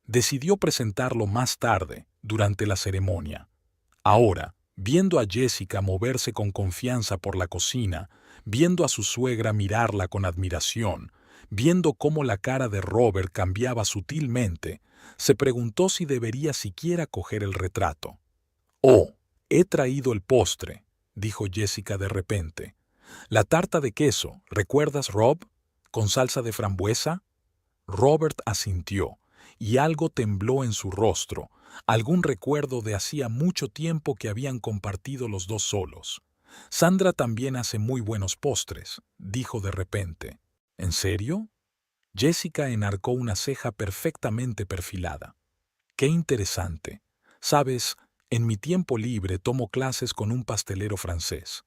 Decidió presentarlo más tarde, durante la ceremonia. Ahora, viendo a Jessica moverse con confianza por la cocina, viendo a su suegra mirarla con admiración, viendo cómo la cara de Robert cambiaba sutilmente, se preguntó si debería siquiera coger el retrato. «Oh, he traído el postre», dijo Jessica de repente. «La tarta de queso, ¿recuerdas, Rob? ¿Con salsa de frambuesa?» Robert asintió, y algo tembló en su rostro, algún recuerdo de hacía mucho tiempo que habían compartido los dos solos. «Sandra también hace muy buenos postres», dijo de repente. «¿En serio?» Jessica enarcó una ceja perfectamente perfilada. «Qué interesante. Sabes, en mi tiempo libre tomo clases con un pastelero francés.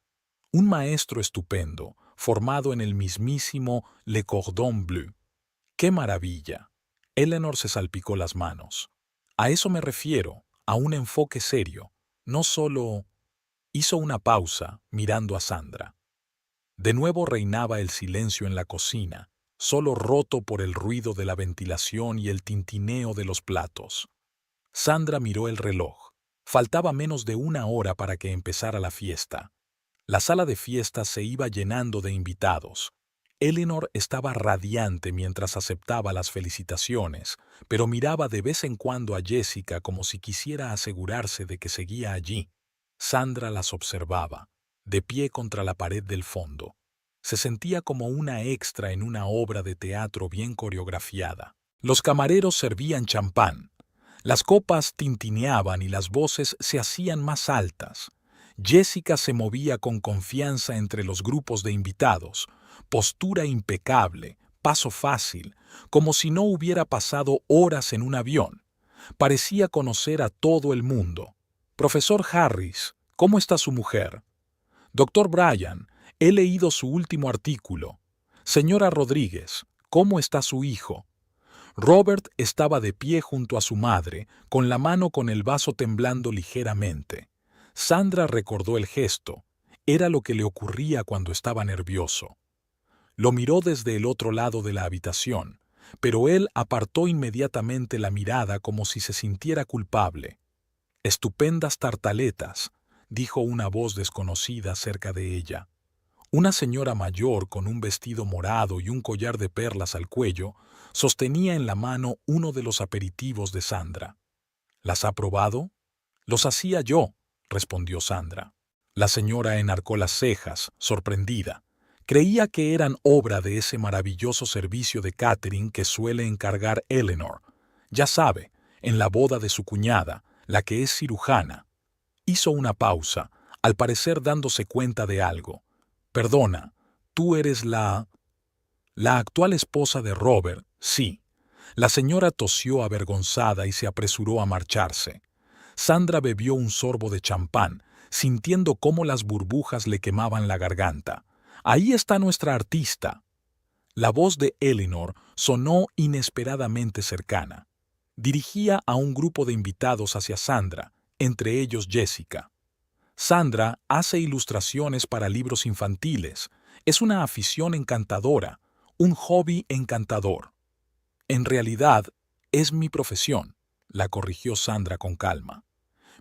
Un maestro estupendo, formado en el mismísimo Le Cordon Bleu. ¡Qué maravilla!». Eleanor se salpicó las manos. «A eso me refiero, a un enfoque serio, no solo...». Hizo una pausa, mirando a Sandra. De nuevo reinaba el silencio en la cocina, solo roto por el ruido de la ventilación y el tintineo de los platos. Sandra miró el reloj. Faltaba menos de una hora para que empezara la fiesta. La sala de fiestas se iba llenando de invitados. Eleanor estaba radiante mientras aceptaba las felicitaciones, pero miraba de vez en cuando a Jessica como si quisiera asegurarse de que seguía allí. Sandra las observaba, de pie contra la pared del fondo. Se sentía como una extra en una obra de teatro bien coreografiada. Los camareros servían champán. Las copas tintineaban y las voces se hacían más altas. Jessica se movía con confianza entre los grupos de invitados, postura impecable, paso fácil, como si no hubiera pasado horas en un avión. Parecía conocer a todo el mundo. «Profesor Harris, ¿cómo está su mujer?» «Doctor Bryan, he leído su último artículo». «Señora Rodríguez, ¿cómo está su hijo?» Robert estaba de pie junto a su madre, con la mano con el vaso temblando ligeramente. Sandra recordó el gesto. Era lo que le ocurría cuando estaba nervioso. Lo miró desde el otro lado de la habitación, pero él apartó inmediatamente la mirada como si se sintiera culpable. «Estupendas tartaletas», dijo una voz desconocida cerca de ella. Una señora mayor con un vestido morado y un collar de perlas al cuello sostenía en la mano uno de los aperitivos de Sandra. «¿Las ha probado?» «Los hacía yo», respondió Sandra. La señora enarcó las cejas, sorprendida. Creía que eran obra de ese maravilloso servicio de catering que suele encargar Eleanor. Ya sabe, en la boda de su cuñada, la que es cirujana. Hizo una pausa, al parecer dándose cuenta de algo. «Perdona, tú eres la actual esposa de Robert, sí». La señora tosió avergonzada y se apresuró a marcharse. Sandra bebió un sorbo de champán, sintiendo cómo las burbujas le quemaban la garganta. «Ahí está nuestra artista». La voz de Eleanor sonó inesperadamente cercana. Dirigía a un grupo de invitados hacia Sandra, entre ellos Jessica. «Sandra hace ilustraciones para libros infantiles. Es una afición encantadora, un hobby encantador». «En realidad, es mi profesión», la corrigió Sandra con calma.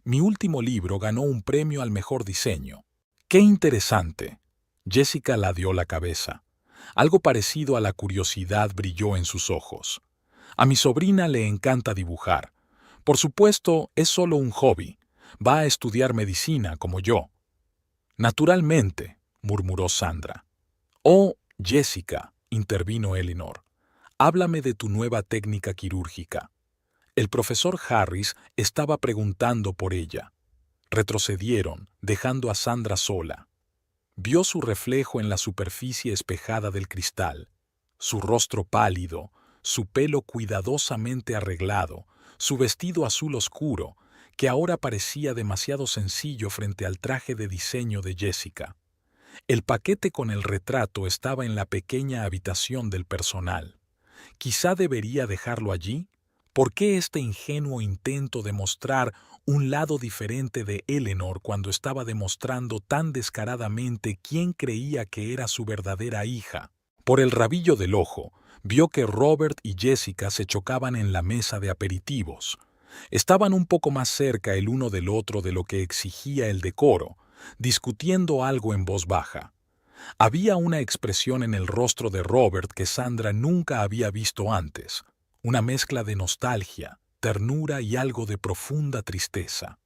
«Mi último libro ganó un premio al mejor diseño». «¡Qué interesante!». Jessica ladeó la cabeza. Algo parecido a la curiosidad brilló en sus ojos. «A mi sobrina le encanta dibujar. Por supuesto, es solo un hobby. Va a estudiar medicina, como yo». «Naturalmente», murmuró Sandra. «Oh, Jessica», intervino Eleanor, «háblame de tu nueva técnica quirúrgica». El profesor Harris estaba preguntando por ella. Retrocedieron, dejando a Sandra sola. Vio su reflejo en la superficie espejada del cristal, su rostro pálido, su pelo cuidadosamente arreglado, su vestido azul oscuro, que ahora parecía demasiado sencillo frente al traje de diseño de Jessica. El paquete con el retrato estaba en la pequeña habitación del personal. Quizá debería dejarlo allí. ¿Por qué este ingenuo intento de mostrar un lado diferente de Eleanor cuando estaba demostrando tan descaradamente quién creía que era su verdadera hija? Por el rabillo del ojo, vio que Robert y Jessica se chocaban en la mesa de aperitivos. Estaban un poco más cerca el uno del otro de lo que exigía el decoro, discutiendo algo en voz baja. Había una expresión en el rostro de Robert que Sandra nunca había visto antes, una mezcla de nostalgia, ternura y algo de profunda tristeza.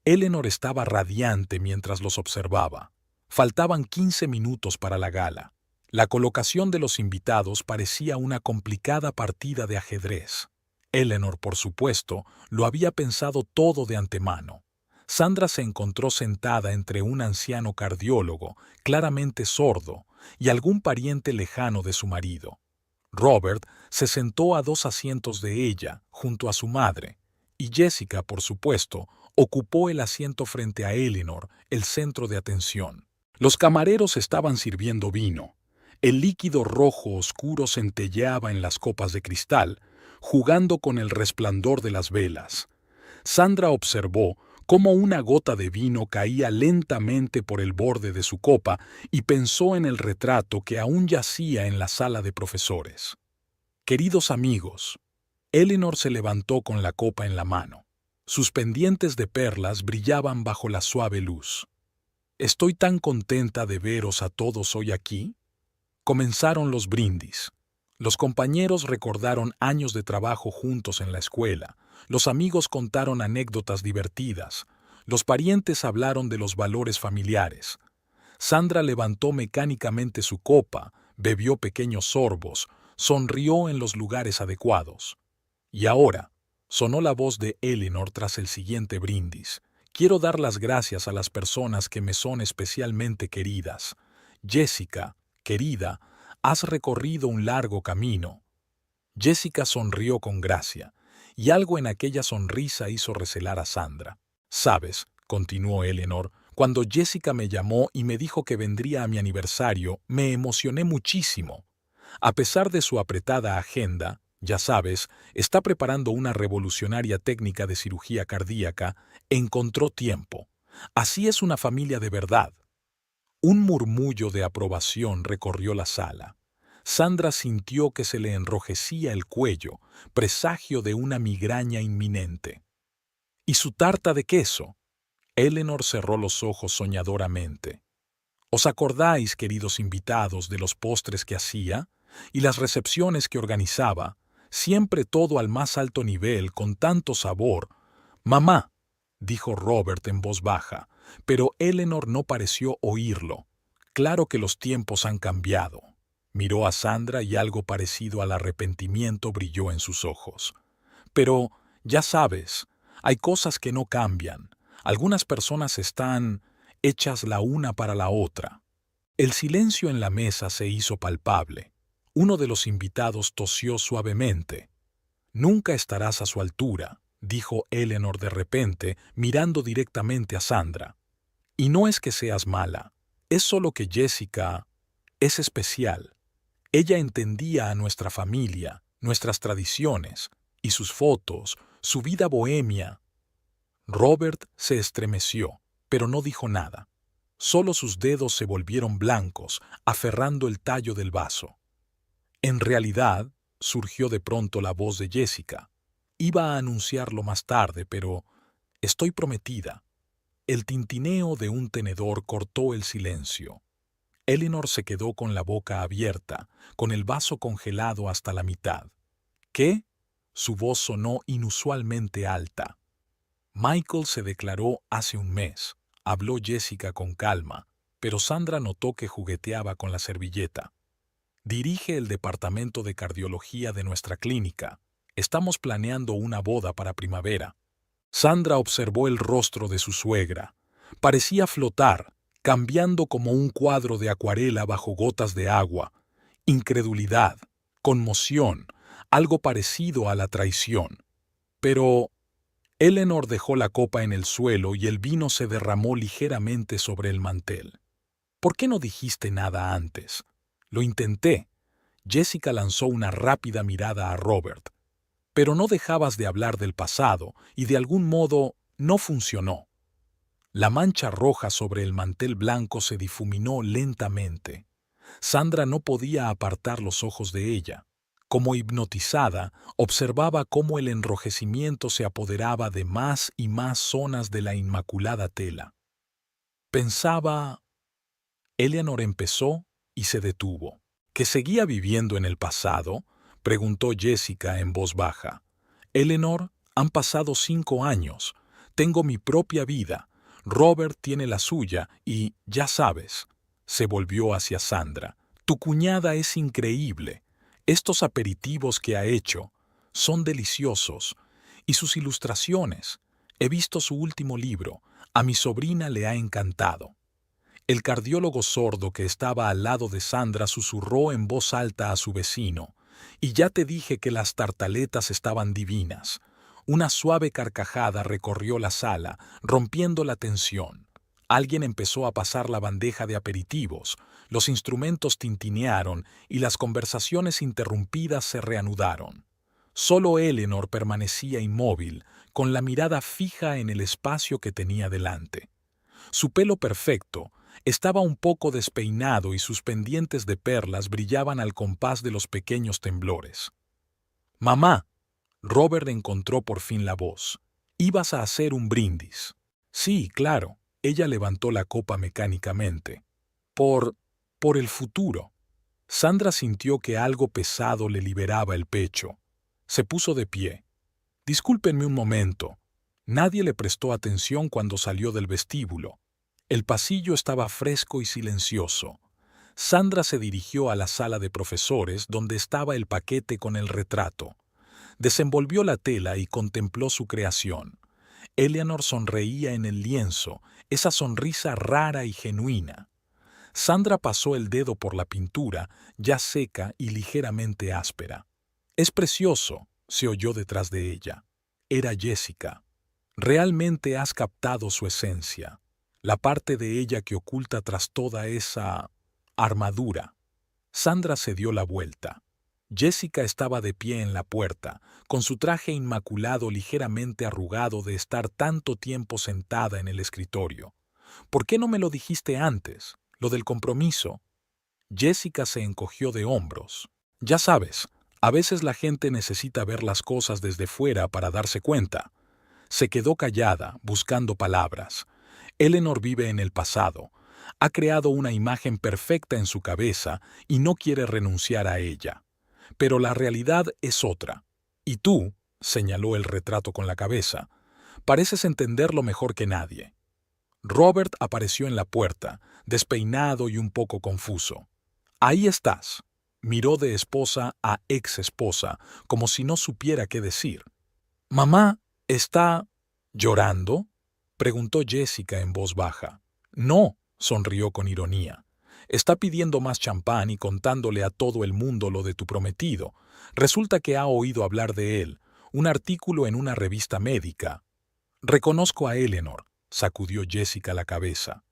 Eleanor estaba radiante mientras los observaba. Faltaban 15 minutos para la gala. La colocación de los invitados parecía una complicada partida de ajedrez. Eleanor, por supuesto, lo había pensado todo de antemano. Sandra se encontró sentada entre un anciano cardiólogo, claramente sordo, y algún pariente lejano de su marido. Robert se sentó a 2 asientos de ella, junto a su madre, y Jessica, por supuesto, ocupó el asiento frente a Eleanor, el centro de atención. Los camareros estaban sirviendo vino. El líquido rojo oscuro centelleaba en las copas de cristal, jugando con el resplandor de las velas. Sandra observó cómo una gota de vino caía lentamente por el borde de su copa y pensó en el retrato que aún yacía en la sala de profesores. Queridos amigos, Eleanor se levantó con la copa en la mano. Sus pendientes de perlas brillaban bajo la suave luz. Estoy tan contenta de veros a todos hoy aquí. Comenzaron los brindis. Los compañeros recordaron años de trabajo juntos en la escuela. Los amigos contaron anécdotas divertidas. Los parientes hablaron de los valores familiares. Sandra levantó mecánicamente su copa, bebió pequeños sorbos, sonrió en los lugares adecuados. Y ahora, sonó la voz de Eleanor tras el siguiente brindis. Quiero dar las gracias a las personas que me son especialmente queridas. Jessica, querida, has recorrido un largo camino. Jessica sonrió con gracia, y algo en aquella sonrisa hizo recelar a Sandra. «Sabes», continuó Eleanor, «cuando Jessica me llamó y me dijo que vendría a mi aniversario, me emocioné muchísimo. A pesar de su apretada agenda, ya sabes, está preparando una revolucionaria técnica de cirugía cardíaca, encontró tiempo. Así es una familia de verdad». Un murmullo de aprobación recorrió la sala. Sandra sintió que se le enrojecía el cuello, presagio de una migraña inminente. ¿Y su tarta de queso? Eleanor cerró los ojos soñadoramente. ¿Os acordáis, queridos invitados, de los postres que hacía y las recepciones que organizaba? Siempre todo al más alto nivel, con tanto sabor. «Mamá», dijo Robert en voz baja, pero Eleanor no pareció oírlo. Claro que los tiempos han cambiado. Miró a Sandra y algo parecido al arrepentimiento brilló en sus ojos. Pero, ya sabes, hay cosas que no cambian. Algunas personas están hechas la una para la otra. El silencio en la mesa se hizo palpable. Uno de los invitados tosió suavemente. «Nunca estarás a su altura», dijo Eleanor de repente, mirando directamente a Sandra. «Y no es que seas mala, es solo que Jessica es especial. Ella entendía a nuestra familia, nuestras tradiciones, y sus fotos, su vida bohemia». Robert se estremeció, pero no dijo nada. Solo sus dedos se volvieron blancos, aferrando el tallo del vaso. «En realidad», surgió de pronto la voz de Jessica. «Iba a anunciarlo más tarde, pero estoy prometida». El tintineo de un tenedor cortó el silencio. Eleanor se quedó con la boca abierta, con el vaso congelado hasta la mitad. «¿Qué?». Su voz sonó inusualmente alta. «Michael se declaró hace un mes», habló Jessica con calma, pero Sandra notó que jugueteaba con la servilleta. «Dirige el departamento de cardiología de nuestra clínica. Estamos planeando una boda para primavera». Sandra observó el rostro de su suegra. Parecía flotar, cambiando como un cuadro de acuarela bajo gotas de agua. Incredulidad, conmoción, algo parecido a la traición. Pero Eleanor dejó la copa en el suelo y el vino se derramó ligeramente sobre el mantel. «¿Por qué no dijiste nada antes?» «Lo intenté». Jessica lanzó una rápida mirada a Robert. Pero no dejabas de hablar del pasado y de algún modo no funcionó. La mancha roja sobre el mantel blanco se difuminó lentamente. Sandra no podía apartar los ojos de ella. Como hipnotizada, observaba cómo el enrojecimiento se apoderaba de más y más zonas de la inmaculada tela. Pensaba... Eleanor empezó y se detuvo. ¿Que seguía viviendo en el pasado?, preguntó Jessica en voz baja. Eleanor, han pasado 5 años. Tengo mi propia vida. Robert tiene la suya y, ya sabes, se volvió hacia Sandra. Tu cuñada es increíble. Estos aperitivos que ha hecho son deliciosos. Y sus ilustraciones. He visto su último libro. A mi sobrina le ha encantado. El cardiólogo sordo que estaba al lado de Sandra susurró en voz alta a su vecino. Y ya te dije que las tartaletas estaban divinas. Una suave carcajada recorrió la sala, rompiendo la tensión. Alguien empezó a pasar la bandeja de aperitivos, los instrumentos tintinearon y las conversaciones interrumpidas se reanudaron. Solo Eleanor permanecía inmóvil, con la mirada fija en el espacio que tenía delante. Su pelo perfecto estaba un poco despeinado y sus pendientes de perlas brillaban al compás de los pequeños temblores. «Mamá», Robert encontró por fin la voz. «¿Ibas a hacer un brindis?» «Sí, claro». Ella levantó la copa mecánicamente. Por el futuro». Sandra sintió que algo pesado le liberaba el pecho. Se puso de pie. «Discúlpenme un momento». Nadie le prestó atención cuando salió del vestíbulo. El pasillo estaba fresco y silencioso. Sandra se dirigió a la sala de profesores donde estaba el paquete con el retrato. Desenvolvió la tela y contempló su creación. Eleanor sonreía en el lienzo, esa sonrisa rara y genuina. Sandra pasó el dedo por la pintura, ya seca y ligeramente áspera. «Es precioso», se oyó detrás de ella. Era Jessica. «Realmente has captado su esencia, la parte de ella que oculta tras toda esa armadura». Sandra se dio la vuelta. Jessica estaba de pie en la puerta, con su traje inmaculado ligeramente arrugado de estar tanto tiempo sentada en el escritorio. «¿Por qué no me lo dijiste antes? Lo del compromiso». Jessica se encogió de hombros. «Ya sabes, a veces la gente necesita ver las cosas desde fuera para darse cuenta». Se quedó callada, buscando palabras. Eleanor vive en el pasado. Ha creado una imagen perfecta en su cabeza y no quiere renunciar a ella. Pero la realidad es otra. Y tú, señaló el retrato con la cabeza, pareces entenderlo mejor que nadie. Robert apareció en la puerta, despeinado y un poco confuso. «Ahí estás». Miró de esposa a ex esposa, como si no supiera qué decir. «Mamá, ¿está llorando?», preguntó Jessica en voz baja. «No», sonrió con ironía. «Está pidiendo más champán y contándole a todo el mundo lo de tu prometido. Resulta que ha oído hablar de él, un artículo en una revista médica». «Reconozco a Eleanor», sacudió Jessica la cabeza.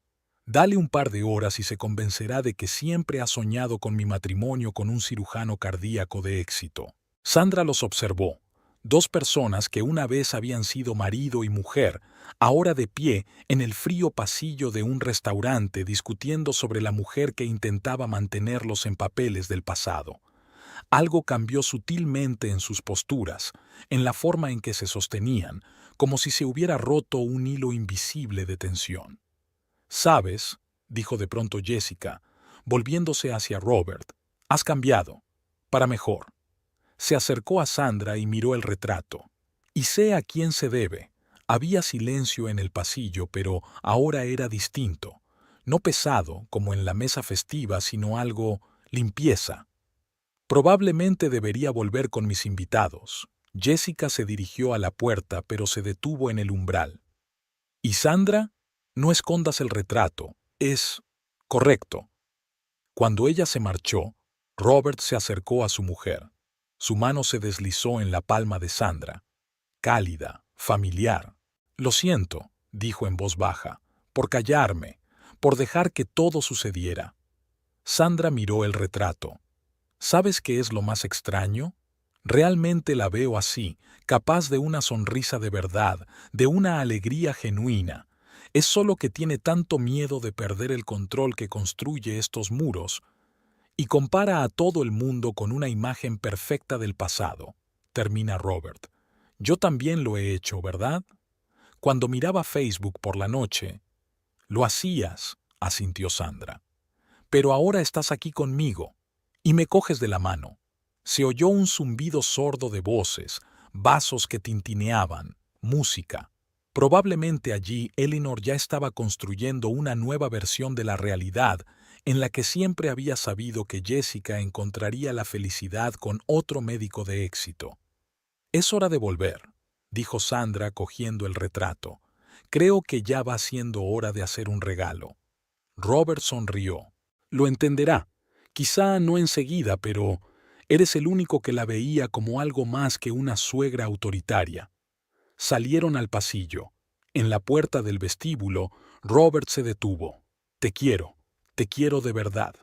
«Dale un par de horas y se convencerá de que siempre ha soñado con mi matrimonio con un cirujano cardíaco de éxito». Sandra los observó. 2 personas que una vez habían sido marido y mujer, ahora de pie en el frío pasillo de un restaurante discutiendo sobre la mujer que intentaba mantenerlos en papeles del pasado. Algo cambió sutilmente en sus posturas, en la forma en que se sostenían, como si se hubiera roto un hilo invisible de tensión. «¿Sabes?», dijo de pronto Jessica, volviéndose hacia Robert, «has cambiado. Para mejor». Se acercó a Sandra y miró el retrato. «Y sé a quién se debe». Había silencio en el pasillo, pero ahora era distinto. No pesado, como en la mesa festiva, sino algo limpieza. «Probablemente debería volver con mis invitados». Jessica se dirigió a la puerta, pero se detuvo en el umbral. «¿Y Sandra? No escondas el retrato. Es correcto». Cuando ella se marchó, Robert se acercó a su mujer. Su mano se deslizó en la palma de Sandra. Cálida, familiar. «Lo siento», dijo en voz baja, «por callarme, por dejar que todo sucediera». Sandra miró el retrato. «¿Sabes qué es lo más extraño?». Realmente la veo así, capaz de una sonrisa de verdad, de una alegría genuina. Es solo que tiene tanto miedo de perder el control que construye estos muros y compara a todo el mundo con una imagen perfecta del pasado. Termina Robert. Yo también lo he hecho, ¿verdad? Cuando miraba Facebook por la noche. Lo hacías, asintió Sandra. Pero ahora estás aquí conmigo y me coges de la mano. Se oyó un zumbido sordo de voces, vasos que tintineaban, música. Probablemente allí Eleanor ya estaba construyendo una nueva versión de la realidad en la que siempre había sabido que Jessica encontraría la felicidad con otro médico de éxito. Es hora de volver, dijo Sandra cogiendo el retrato. Creo que ya va siendo hora de hacer un regalo. Robert sonrió. Lo entenderá. Quizá no enseguida, pero eres el único que la veía como algo más que una suegra autoritaria. Salieron al pasillo. En la puerta del vestíbulo, Robert se detuvo. Te quiero de verdad.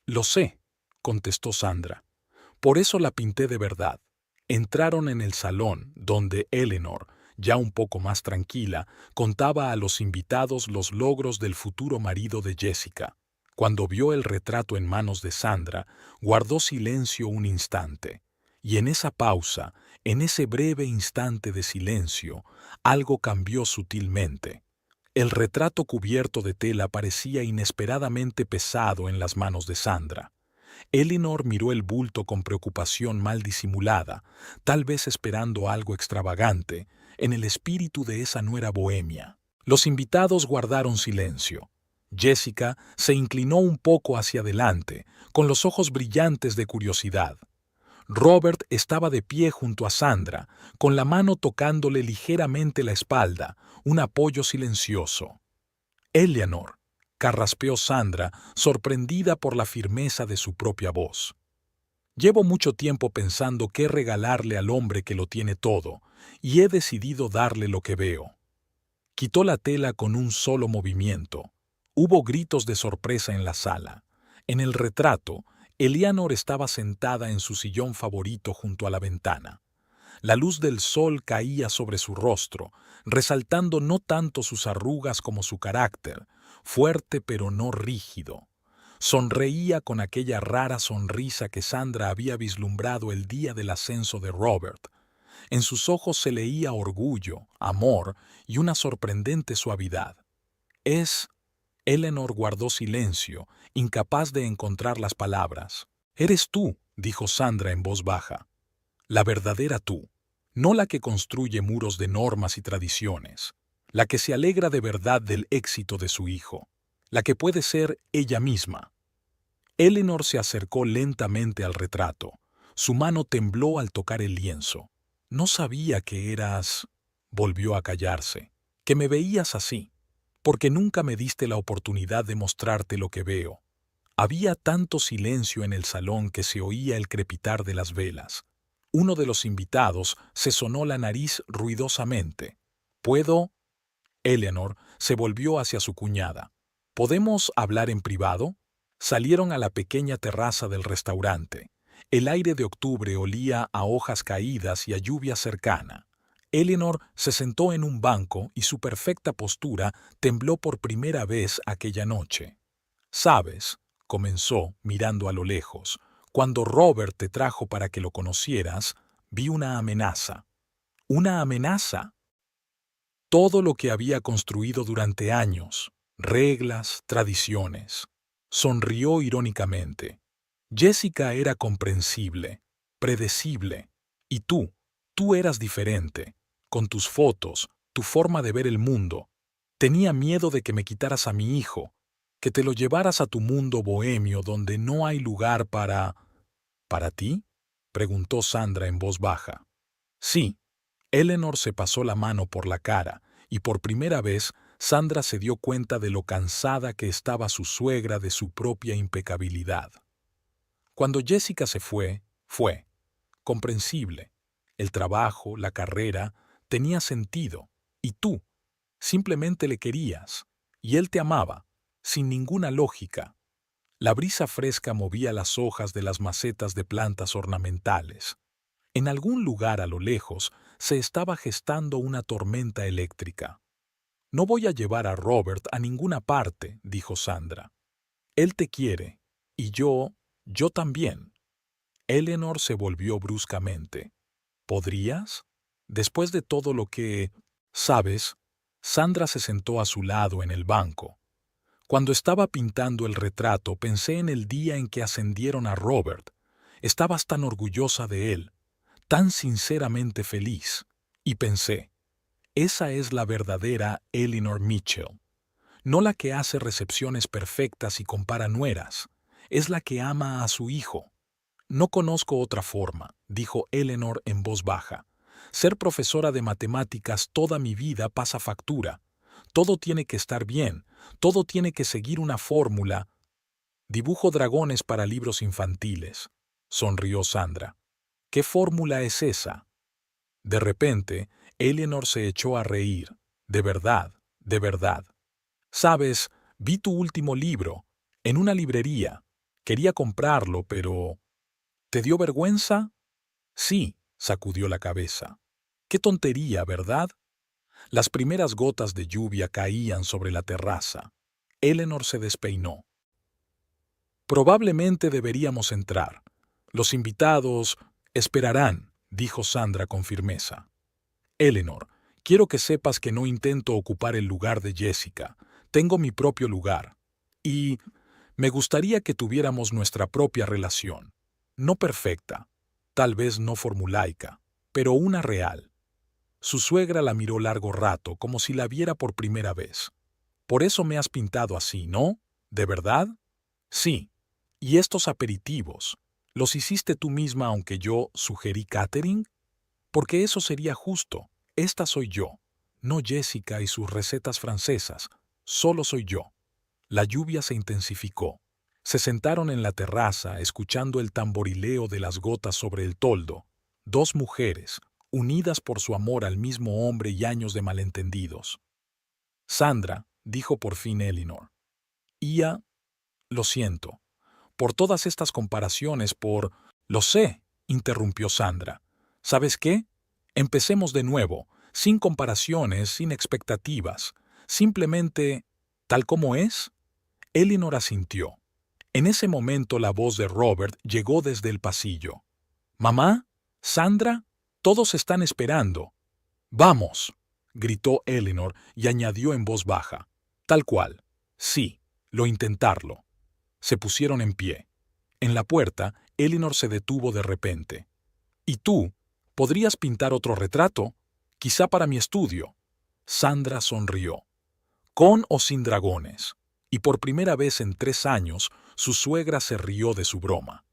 Lo sé, contestó Sandra. Por eso la pinté de verdad. Entraron en el salón, donde Eleanor, ya un poco más tranquila, contaba a los invitados los logros del futuro marido de Jessica. Cuando vio el retrato en manos de Sandra, guardó silencio un instante. Y en esa pausa, en ese breve instante de silencio, algo cambió sutilmente. El retrato cubierto de tela parecía inesperadamente pesado en las manos de Sandra. Eleanor miró el bulto con preocupación mal disimulada, tal vez esperando algo extravagante, en el espíritu de esa nuera bohemia. Los invitados guardaron silencio. Jessica se inclinó un poco hacia adelante, con los ojos brillantes de curiosidad. Robert estaba de pie junto a Sandra, con la mano tocándole ligeramente la espalda, un apoyo silencioso. Eleanor, carraspeó Sandra, sorprendida por la firmeza de su propia voz. Llevo mucho tiempo pensando qué regalarle al hombre que lo tiene todo, y he decidido darle lo que veo. Quitó la tela con un solo movimiento. Hubo gritos de sorpresa en la sala. En el retrato, Eleanor estaba sentada en su sillón favorito junto a la ventana. La luz del sol caía sobre su rostro, resaltando no tanto sus arrugas como su carácter, fuerte pero no rígido. Sonreía con aquella rara sonrisa que Sandra había vislumbrado el día del ascenso de Robert. En sus ojos se leía orgullo, amor y una sorprendente suavidad. Eleanor guardó silencio, incapaz de encontrar las palabras. Eres tú, dijo Sandra en voz baja. La verdadera tú, no la que construye muros de normas y tradiciones, la que se alegra de verdad del éxito de su hijo, la que puede ser ella misma. Eleanor se acercó lentamente al retrato. Su mano tembló al tocar el lienzo. No sabía que eras... Volvió a callarse. Que me veías así, porque nunca me diste la oportunidad de mostrarte lo que veo. Había tanto silencio en el salón que se oía el crepitar de las velas. Uno de los invitados se sonó la nariz ruidosamente. ¿Puedo? Eleanor se volvió hacia su cuñada. ¿Podemos hablar en privado? Salieron a la pequeña terraza del restaurante. El aire de octubre olía a hojas caídas y a lluvia cercana. Eleanor se sentó en un banco y su perfecta postura tembló por primera vez aquella noche. «Sabes», comenzó, mirando a lo lejos, «cuando Robert te trajo para que lo conocieras, vi una amenaza». «¿Una amenaza?» Todo lo que había construido durante años, reglas, tradiciones. Sonrió irónicamente. Jessica era comprensible, predecible, y tú eras diferente, con tus fotos, tu forma de ver el mundo. Tenía miedo de que me quitaras a mi hijo, que te lo llevaras a tu mundo bohemio donde no hay lugar para... ¿Para ti?, preguntó Sandra en voz baja. Sí. Eleanor se pasó la mano por la cara, y por primera vez Sandra se dio cuenta de lo cansada que estaba su suegra de su propia impecabilidad. Cuando Jessica se fue, comprensible. El trabajo, la carrera, tenía sentido, y tú simplemente le querías, y él te amaba, sin ninguna lógica. La brisa fresca movía las hojas de las macetas de plantas ornamentales. En algún lugar a lo lejos se estaba gestando una tormenta eléctrica. «No voy a llevar a Robert a ninguna parte», dijo Sandra. «Él te quiere, y yo también». Eleanor se volvió bruscamente. «¿Podrías? Después de todo lo que... ¿Sabes?» Sandra se sentó a su lado en el banco. «Cuando estaba pintando el retrato pensé en el día en que ascendieron a Robert. Estabas tan orgullosa de él, tan sinceramente feliz. Y pensé, esa es la verdadera Eleanor Mitchell. No la que hace recepciones perfectas y compara nueras. Es la que ama a su hijo». «No conozco otra forma», dijo Eleanor en voz baja. «Ser profesora de matemáticas toda mi vida pasa factura. Todo tiene que estar bien, todo tiene que seguir una fórmula». «Dibujo dragones para libros infantiles», sonrió Sandra. «¿Qué fórmula es esa?» De repente, Eleanor se echó a reír. «De verdad, de verdad. Sabes, vi tu último libro, en una librería. Quería comprarlo, pero... ¿Te dio vergüenza?» «Sí», sacudió la cabeza. «Qué tontería, ¿verdad?» Las primeras gotas de lluvia caían sobre la terraza. Eleanor se despeinó. «Probablemente deberíamos entrar. Los invitados esperarán», dijo Sandra con firmeza. «Eleanor, quiero que sepas que no intento ocupar el lugar de Jessica. Tengo mi propio lugar. Y me gustaría que tuviéramos nuestra propia relación. No perfecta, tal vez no formulaica, pero una real». Su suegra la miró largo rato, como si la viera por primera vez. «Por eso me has pintado así, ¿no? ¿De verdad?» «Sí. ¿Y estos aperitivos? ¿Los hiciste tú misma aunque yo sugerí catering? Porque eso sería justo. Esta soy yo. No Jessica y sus recetas francesas. Solo soy yo». La lluvia se intensificó. Se sentaron en la terraza, escuchando el tamborileo de las gotas sobre el toldo. Dos mujeres, unidas por su amor al mismo hombre y años de malentendidos. «Sandra», dijo por fin Eleanor. «Ia, lo siento. Por todas estas comparaciones, por... Lo sé», interrumpió Sandra. «¿Sabes qué? Empecemos de nuevo, sin comparaciones, sin expectativas. Simplemente, tal como es». Eleanor asintió. En ese momento la voz de Robert llegó desde el pasillo. «¿Mamá? ¿Sandra? Todos están esperando». «Vamos», gritó Eleanor y añadió en voz baja. «Tal cual. Sí, lo intentarlo». Se pusieron en pie. En la puerta, Eleanor se detuvo de repente. «¿Y tú? ¿Podrías pintar otro retrato? Quizá para mi estudio». Sandra sonrió. «Con o sin dragones». Y por primera vez en 3 años, su suegra se rió de su broma.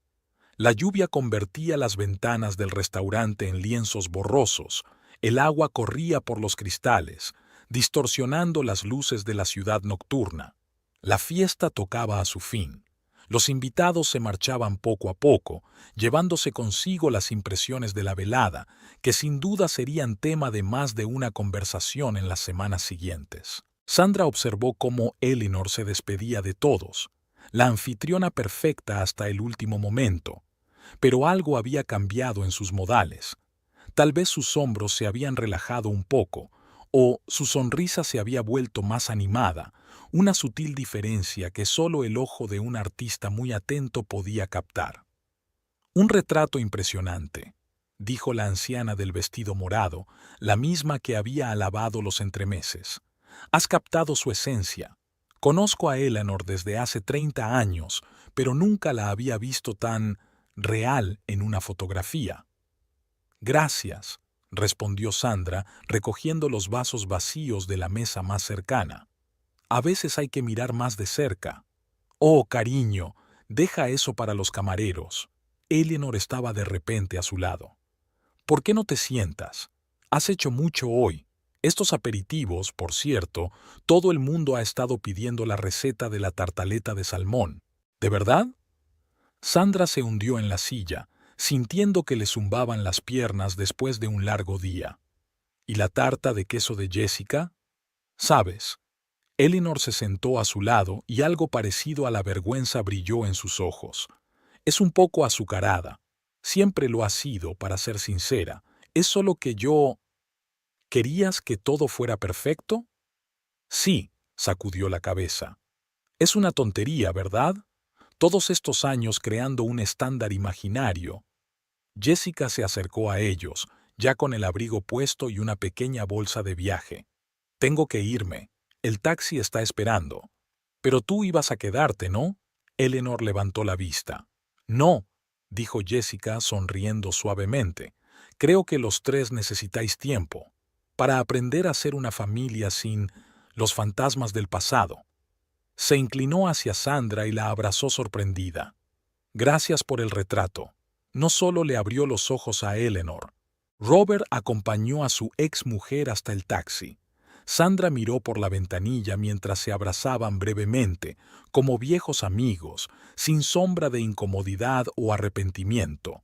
La lluvia convertía las ventanas del restaurante en lienzos borrosos. El agua corría por los cristales, distorsionando las luces de la ciudad nocturna. La fiesta tocaba a su fin. Los invitados se marchaban poco a poco, llevándose consigo las impresiones de la velada, que sin duda serían tema de más de una conversación en las semanas siguientes. Sandra observó cómo Eleanor se despedía de todos, la anfitriona perfecta hasta el último momento, pero algo había cambiado en sus modales. Tal vez sus hombros se habían relajado un poco, o su sonrisa se había vuelto más animada, una sutil diferencia que solo el ojo de un artista muy atento podía captar. «Un retrato impresionante», dijo la anciana del vestido morado, la misma que había alabado los entremeses. «Has captado su esencia. Conozco a Eleanor desde hace 30 años, pero nunca la había visto tan real en una fotografía». «Gracias», respondió Sandra, recogiendo los vasos vacíos de la mesa más cercana. «A veces hay que mirar más de cerca». «Oh, cariño, deja eso para los camareros». Eleanor estaba de repente a su lado. «¿Por qué no te sientas? Has hecho mucho hoy. Estos aperitivos, por cierto, todo el mundo ha estado pidiendo la receta de la tartaleta de salmón. ¿De verdad?» Sandra se hundió en la silla, sintiendo que le zumbaban las piernas después de un largo día. «¿Y la tarta de queso de Jessica?» «¿Sabes?» Eleanor se sentó a su lado y algo parecido a la vergüenza brilló en sus ojos. «Es un poco azucarada. Siempre lo ha sido, para ser sincera. Es solo que yo... ¿Querías que todo fuera perfecto? Sí, sacudió la cabeza. Es una tontería, ¿verdad? Todos estos años creando un estándar imaginario. Jessica se acercó a ellos, ya con el abrigo puesto y una pequeña bolsa de viaje. Tengo que irme. El taxi está esperando. Pero tú ibas a quedarte, ¿no? Eleanor levantó la vista. No, dijo Jessica sonriendo suavemente. Creo que los tres necesitáis tiempo para aprender a ser una familia sin los fantasmas del pasado. Se inclinó hacia Sandra y la abrazó sorprendida. Gracias por el retrato. No solo le abrió los ojos a Eleanor. Robert acompañó a su exmujer hasta el taxi. Sandra miró por la ventanilla mientras se abrazaban brevemente, como viejos amigos, sin sombra de incomodidad o arrepentimiento.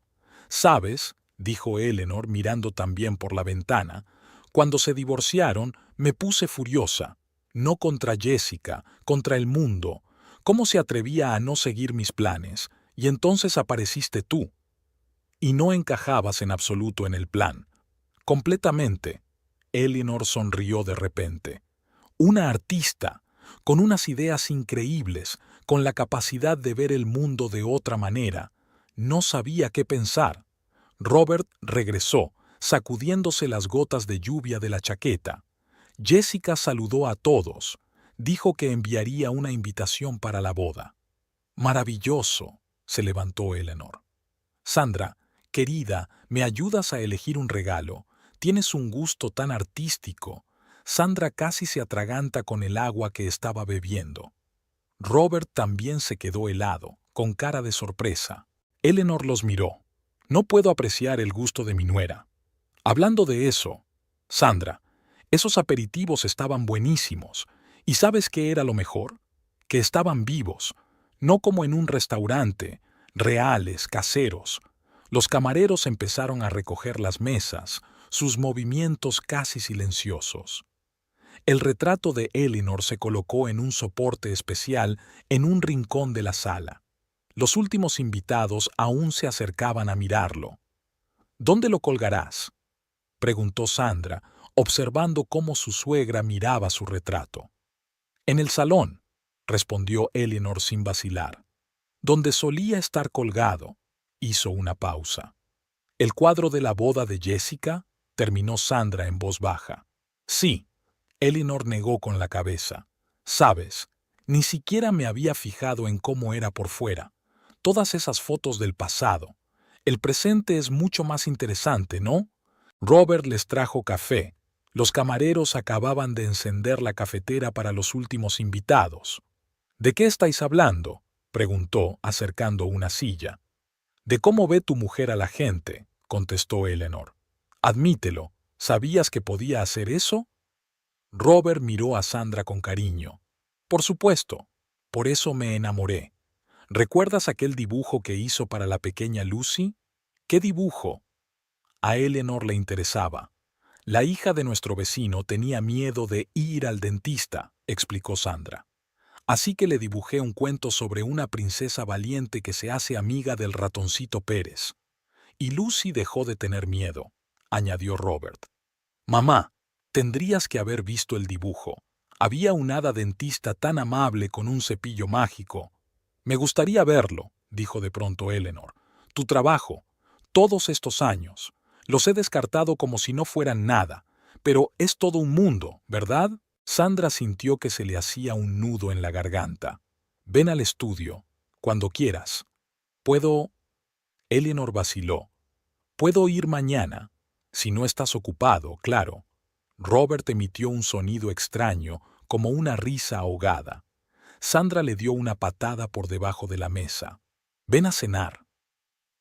«¿Sabes?», dijo Eleanor mirando también por la ventana, «cuando se divorciaron me puse furiosa. No contra Jessica, contra el mundo. ¿Cómo se atrevía a no seguir mis planes? Y entonces apareciste tú. Y no encajabas en absoluto en el plan. Completamente». Eleanor sonrió de repente. Una artista, con unas ideas increíbles, con la capacidad de ver el mundo de otra manera. No sabía qué pensar. Robert regresó, sacudiéndose las gotas de lluvia de la chaqueta. Jessica saludó a todos. Dijo que enviaría una invitación para la boda. «Maravilloso», se levantó Eleanor. «Sandra, querida, ¿me ayudas a elegir un regalo? Tienes un gusto tan artístico». Sandra casi se atraganta con el agua que estaba bebiendo. Robert también se quedó helado, con cara de sorpresa. Eleanor los miró. «No puedo apreciar el gusto de mi nuera». «Hablando de eso, Sandra, esos aperitivos estaban buenísimos. ¿Y sabes qué era lo mejor? Que estaban vivos, no como en un restaurante, reales, caseros». Los camareros empezaron a recoger las mesas, sus movimientos casi silenciosos. El retrato de Eleanor se colocó en un soporte especial en un rincón de la sala. Los últimos invitados aún se acercaban a mirarlo. «¿Dónde lo colgarás?», preguntó Sandra, observando cómo su suegra miraba su retrato. «En el salón», respondió Eleanor sin vacilar. «Donde solía estar colgado». Hizo una pausa. «¿El cuadro de la boda de Jessica?», terminó Sandra en voz baja. «Sí», Eleanor negó con la cabeza. «Sabes, ni siquiera me había fijado en cómo era por fuera. Todas esas fotos del pasado. El presente es mucho más interesante, ¿no?». Robert les trajo café. Los camareros acababan de encender la cafetera para los últimos invitados. «¿De qué estáis hablando?», preguntó, acercando una silla. «De cómo ve tu mujer a la gente», contestó Eleanor. «Admítelo, ¿sabías que podía hacer eso?». Robert miró a Sandra con cariño. «Por supuesto, por eso me enamoré. ¿Recuerdas aquel dibujo que hizo para la pequeña Lucy?». «¿Qué dibujo?». A Eleanor le interesaba. «La hija de nuestro vecino tenía miedo de ir al dentista», explicó Sandra. «Así que le dibujé un cuento sobre una princesa valiente que se hace amiga del ratoncito Pérez. Y Lucy dejó de tener miedo», añadió Robert. «Mamá, tendrías que haber visto el dibujo. Había una hada dentista tan amable con un cepillo mágico». «Me gustaría verlo», dijo de pronto Eleanor. «Tu trabajo, todos estos años, los he descartado como si no fueran nada, pero es todo un mundo, ¿verdad?». Sandra sintió que se le hacía un nudo en la garganta. «Ven al estudio, cuando quieras». «¿Puedo...?» Eleanor vaciló. «Puedo ir mañana, si no estás ocupado, claro». Robert emitió un sonido extraño, como una risa ahogada. Sandra le dio una patada por debajo de la mesa. «Ven a cenar».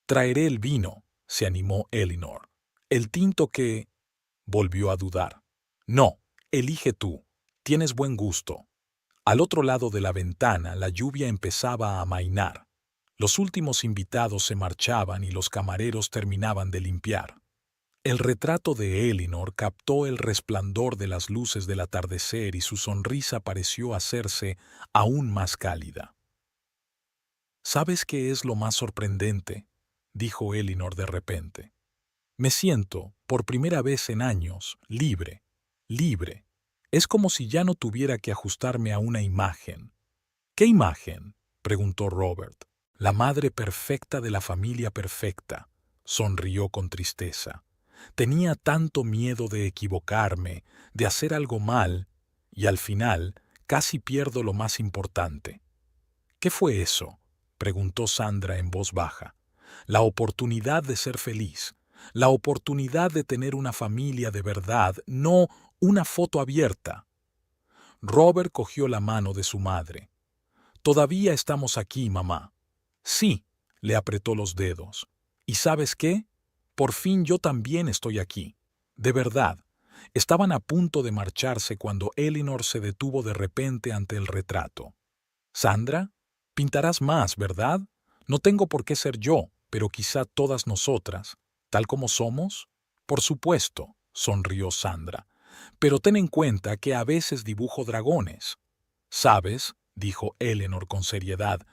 «Traeré el vino», se animó Eleanor. «El tinto que...». Volvió a dudar. «No, elige tú. Tienes buen gusto». Al otro lado de la ventana la lluvia empezaba a amainar. Los últimos invitados se marchaban y los camareros terminaban de limpiar. El retrato de Eleanor captó el resplandor de las luces del atardecer y su sonrisa pareció hacerse aún más cálida. «¿Sabes qué es lo más sorprendente?», dijo Elinor de repente. Me siento, por primera vez en años, libre, libre. Es como si ya no tuviera que ajustarme a una imagen. ¿Qué imagen?, preguntó Robert. La madre perfecta de la familia perfecta, sonrió con tristeza. Tenía tanto miedo de equivocarme, de hacer algo mal, y al final casi pierdo lo más importante. ¿Qué fue eso?, preguntó Sandra en voz baja. La oportunidad de ser feliz, la oportunidad de tener una familia de verdad, no una foto abierta. Robert cogió la mano de su madre. Todavía estamos aquí, mamá. Sí, le apretó los dedos. ¿Y sabes qué? Por fin yo también estoy aquí. De verdad. Estaban a punto de marcharse cuando Elinor se detuvo de repente ante el retrato. Sandra, pintarás más, ¿verdad? No tengo por qué ser yo, pero quizá todas nosotras, tal como somos. Por supuesto, sonrió Sandra. Pero ten en cuenta que a veces dibujo dragones. ¿Sabes?, dijo Elinor con seriedad,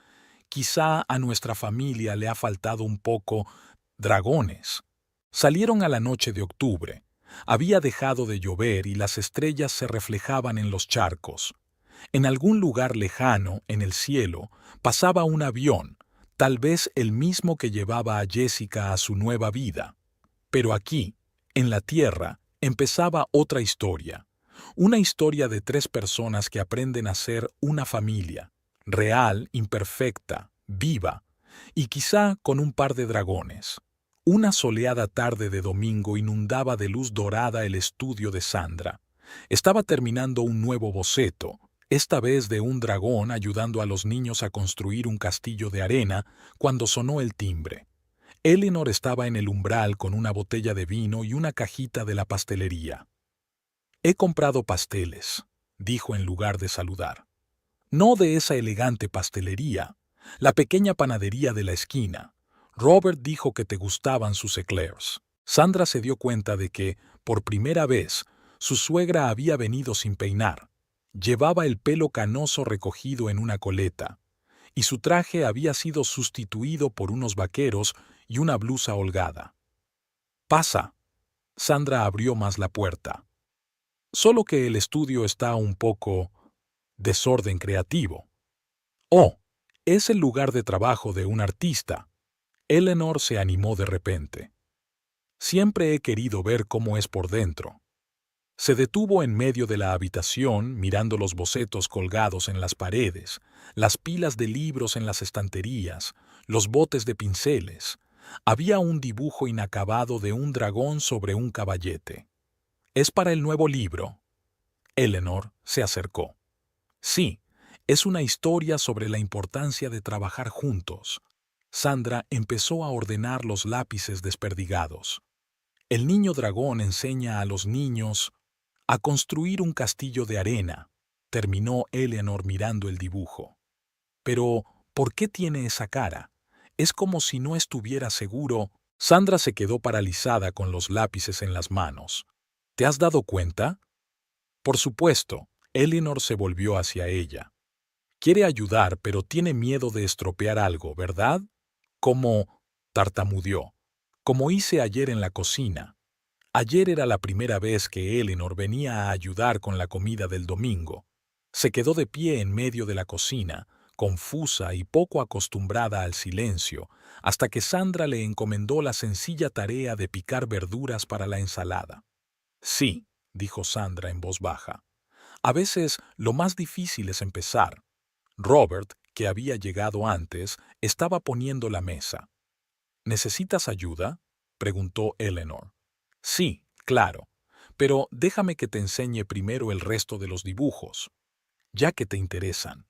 quizá a nuestra familia le ha faltado un poco dragones. Salieron a la noche de octubre. Había dejado de llover y las estrellas se reflejaban en los charcos. En algún lugar lejano, en el cielo, pasaba un avión, tal vez el mismo que llevaba a Jessica a su nueva vida. Pero aquí, en la tierra, empezaba otra historia. Una historia de 3 personas que aprenden a ser una familia, real, imperfecta, viva, y quizá con un par de dragones. Una soleada tarde de domingo inundaba de luz dorada el estudio de Sandra. Estaba terminando un nuevo boceto, esta vez de un dragón ayudando a los niños a construir un castillo de arena, cuando sonó el timbre. Elinor estaba en el umbral con una botella de vino y una cajita de la pastelería. «He comprado pasteles», dijo en lugar de saludar. «No de esa elegante pastelería, la pequeña panadería de la esquina. Robert dijo que te gustaban sus eclairs». Sandra se dio cuenta de que, por primera vez, su suegra había venido sin peinar. Llevaba el pelo canoso recogido en una coleta, y su traje había sido sustituido por unos vaqueros y una blusa holgada. «Pasa». Sandra abrió más la puerta. «Solo que el estudio está un poco desorden creativo». «Oh, es el lugar de trabajo de un artista». Elinor se animó de repente. «Siempre he querido ver cómo es por dentro». Se detuvo en medio de la habitación mirando los bocetos colgados en las paredes, las pilas de libros en las estanterías, los botes de pinceles. Había un dibujo inacabado de un dragón sobre un caballete. «¿Es para el nuevo libro?» Elinor se acercó. «Sí, es una historia sobre la importancia de trabajar juntos». Sandra empezó a ordenar los lápices desperdigados. «El niño dragón enseña a los niños a construir un castillo de arena», terminó Elinor mirando el dibujo. «Pero, ¿por qué tiene esa cara? Es como si no estuviera seguro». Sandra se quedó paralizada con los lápices en las manos. «¿Te has dado cuenta?» «Por supuesto». Elinor se volvió hacia ella. «Quiere ayudar, pero tiene miedo de estropear algo, ¿verdad?» «Como», tartamudeó, «como hice ayer en la cocina». Ayer era la primera vez que Elinor venía a ayudar con la comida del domingo. Se quedó de pie en medio de la cocina, confusa y poco acostumbrada al silencio, hasta que Sandra le encomendó la sencilla tarea de picar verduras para la ensalada. «Sí», dijo Sandra en voz baja. «A veces lo más difícil es empezar». Robert, que había llegado antes, estaba poniendo la mesa. «¿Necesitas ayuda?», preguntó Elinor. «Sí, claro, pero déjame que te enseñe primero el resto de los dibujos, ya que te interesan».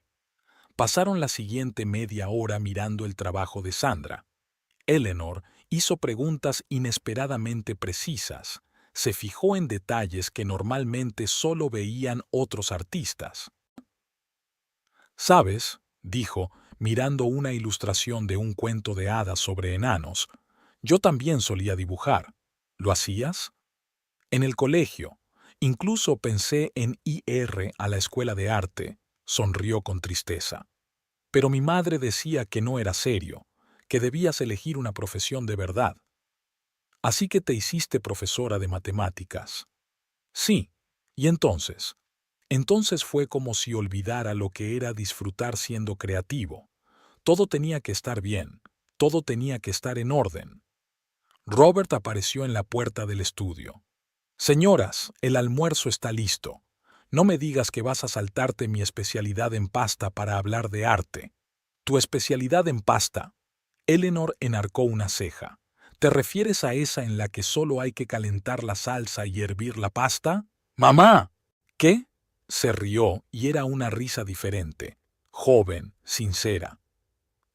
Pasaron la siguiente media hora mirando el trabajo de Sandra. Elinor hizo preguntas inesperadamente precisas. Se fijó en detalles que normalmente solo veían otros artistas. «¿Sabes?», dijo, mirando una ilustración de un cuento de hadas sobre enanos, «yo también solía dibujar. ¿Lo hacías?» «En el colegio. Incluso pensé en ir a la escuela de arte», sonrió con tristeza. «Pero mi madre decía que no era serio, que debías elegir una profesión de verdad. Así que te hiciste profesora de matemáticas. Sí. ¿Y entonces? Entonces fue como si olvidara lo que era disfrutar siendo creativo. Todo tenía que estar bien, todo tenía que estar en orden. Robert apareció en la puerta del estudio. Señoras, el almuerzo está listo. No me digas que vas a saltarte mi especialidad en pasta para hablar de arte. ¿Tu especialidad en pasta? Eleanor enarcó una ceja. ¿Te refieres a esa en la que solo hay que calentar la salsa y hervir la pasta? ¡Mamá! ¿Qué? Se rió y era una risa diferente, joven, sincera.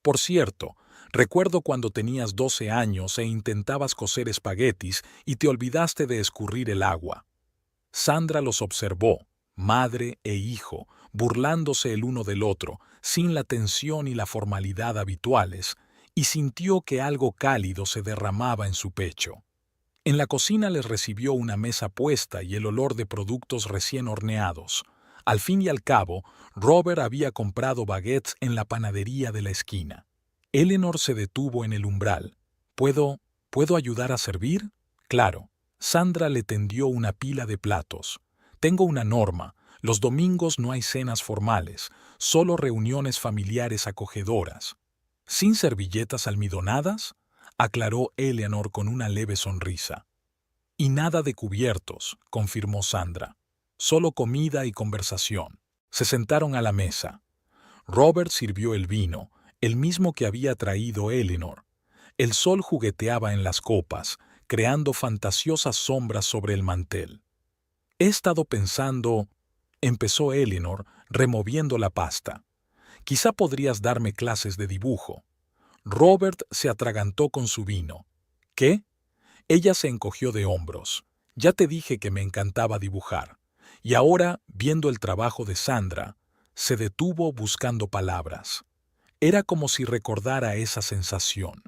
Por cierto, recuerdo cuando tenías 12 años e intentabas cocer espaguetis y te olvidaste de escurrir el agua. Sandra los observó, madre e hijo, burlándose el uno del otro, sin la tensión y la formalidad habituales, y sintió que algo cálido se derramaba en su pecho. En la cocina les recibió una mesa puesta y el olor de productos recién horneados. Al fin y al cabo, Robert había comprado baguettes en la panadería de la esquina. Eleanor se detuvo en el umbral. ¿Puedo ayudar a servir? Claro. Sandra le tendió una pila de platos. Tengo una norma. Los domingos no hay cenas formales, solo reuniones familiares acogedoras. ¿Sin servilletas almidonadas? Aclaró Eleanor con una leve sonrisa. Y nada de cubiertos, confirmó Sandra. Solo comida y conversación. Se sentaron a la mesa. Robert sirvió el vino, el mismo que había traído Eleanor. El sol jugueteaba en las copas, creando fantasiosas sombras sobre el mantel. He estado pensando, empezó Eleanor, removiendo la pasta. Quizá podrías darme clases de dibujo. Robert se atragantó con su vino. ¿Qué? Ella se encogió de hombros. Ya te dije que me encantaba dibujar. Y ahora, viendo el trabajo de Sandra, se detuvo buscando palabras. Era como si recordara esa sensación,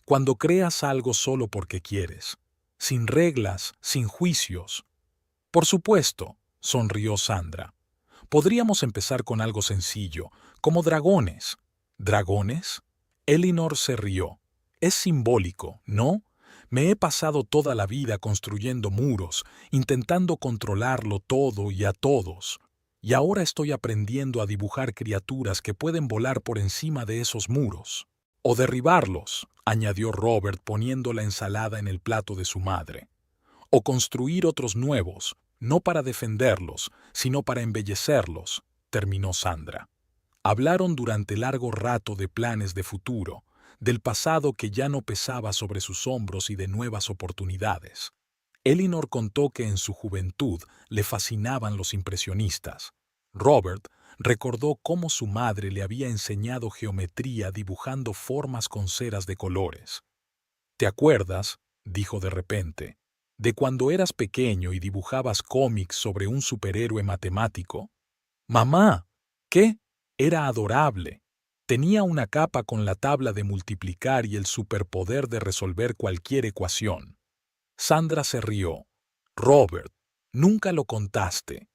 cuando creas algo solo porque quieres, sin reglas, sin juicios. Por supuesto, sonrió Sandra. Podríamos empezar con algo sencillo, como dragones. ¿Dragones? Eleanor se rió. Es simbólico, ¿no? Me he pasado toda la vida construyendo muros, intentando controlarlo todo y a todos. Y ahora estoy aprendiendo a dibujar criaturas que pueden volar por encima de esos muros. O derribarlos, añadió Robert poniendo la ensalada en el plato de su madre. O construir otros nuevos, no para defenderlos, sino para embellecerlos, terminó Sandra. Hablaron durante largo rato de planes de futuro, del pasado que ya no pesaba sobre sus hombros y de nuevas oportunidades. Eleanor contó que en su juventud le fascinaban los impresionistas. Robert recordó cómo su madre le había enseñado geometría dibujando formas con ceras de colores. ¿Te acuerdas? Dijo de repente, de cuando eras pequeño y dibujabas cómics sobre un superhéroe matemático. Mamá, ¿qué? Era adorable. Tenía una capa con la tabla de multiplicar y el superpoder de resolver cualquier ecuación. Sandra se rió. Robert, nunca lo contaste.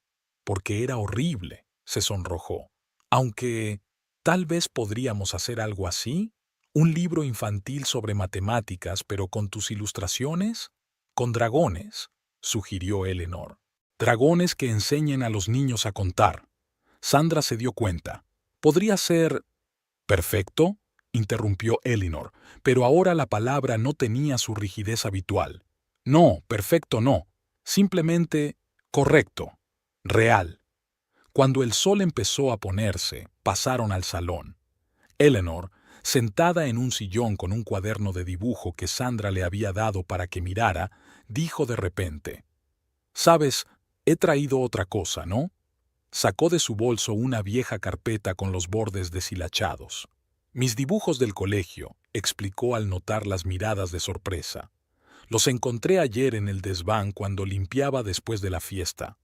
Porque era horrible, se sonrojó. Aunque, tal vez podríamos hacer algo así. ¿Un libro infantil sobre matemáticas, pero con tus ilustraciones? Con dragones, sugirió Eleanor. Dragones que enseñen a los niños a contar. Sandra se dio cuenta. Podría ser... Perfecto, interrumpió Eleanor, pero ahora la palabra no tenía su rigidez habitual. No, perfecto no. Simplemente correcto, real. Cuando el sol empezó a ponerse, pasaron al salón. Eleanor, sentada en un sillón con un cuaderno de dibujo que Sandra le había dado para que mirara, dijo de repente, «Sabes, he traído otra cosa, ¿no?» Sacó de su bolso una vieja carpeta con los bordes deshilachados. «Mis dibujos del colegio», explicó al notar las miradas de sorpresa. «Los encontré ayer en el desván cuando limpiaba después de la fiesta».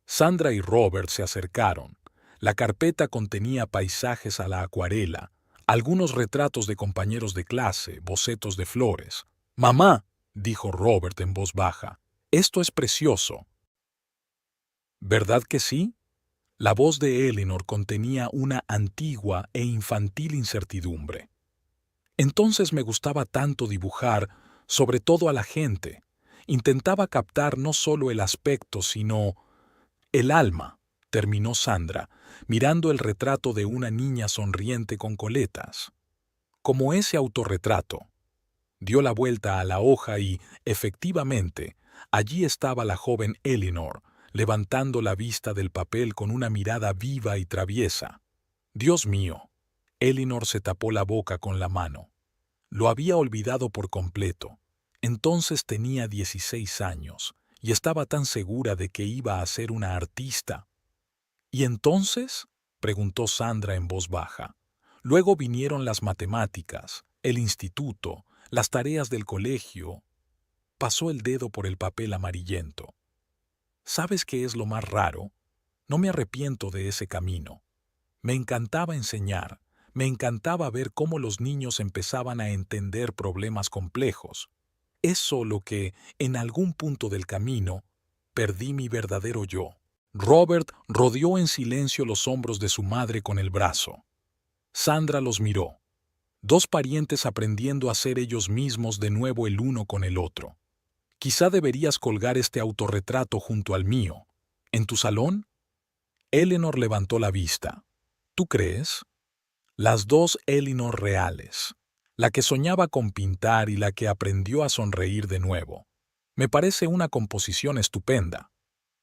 Sandra y Robert se acercaron. La carpeta contenía paisajes a la acuarela, algunos retratos de compañeros de clase, bocetos de flores. «Mamá», dijo Robert en voz baja, «esto es precioso». «¿Verdad que sí?» La voz de Eleanor contenía una antigua e infantil incertidumbre. Entonces me gustaba tanto dibujar, sobre todo a la gente. Intentaba captar no solo el aspecto, sino el alma, terminó Sandra, mirando el retrato de una niña sonriente con coletas. Como ese autorretrato. Dio la vuelta a la hoja y, efectivamente, allí estaba la joven Eleanor, levantando la vista del papel con una mirada viva y traviesa. Dios mío. Eleanor se tapó la boca con la mano. Lo había olvidado por completo. Entonces tenía 16 años y estaba tan segura de que iba a ser una artista. ¿Y entonces? Preguntó Sandra en voz baja. Luego vinieron las matemáticas, el instituto, las tareas del colegio. Pasó el dedo por el papel amarillento. ¿Sabes qué es lo más raro? No me arrepiento de ese camino. Me encantaba enseñar, me encantaba ver cómo los niños empezaban a entender problemas complejos. Es solo que, en algún punto del camino, perdí mi verdadero yo. Robert rodeó en silencio los hombros de su madre con el brazo. Sandra los miró. Dos parientes aprendiendo a ser ellos mismos de nuevo el uno con el otro. Quizá deberías colgar este autorretrato junto al mío. ¿En tu salón? Eleanor levantó la vista. ¿Tú crees? Las dos Eleanor reales. La que soñaba con pintar y la que aprendió a sonreír de nuevo. Me parece una composición estupenda.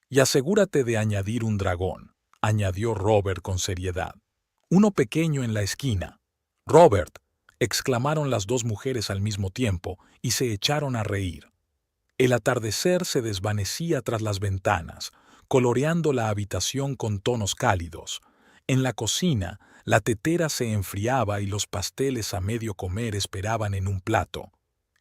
Y asegúrate de añadir un dragón, añadió Robert con seriedad. Uno pequeño en la esquina. Robert, exclamaron las dos mujeres al mismo tiempo y se echaron a reír. El atardecer se desvanecía tras las ventanas, coloreando la habitación con tonos cálidos. En la cocina, la tetera se enfriaba y los pasteles a medio comer esperaban en un plato.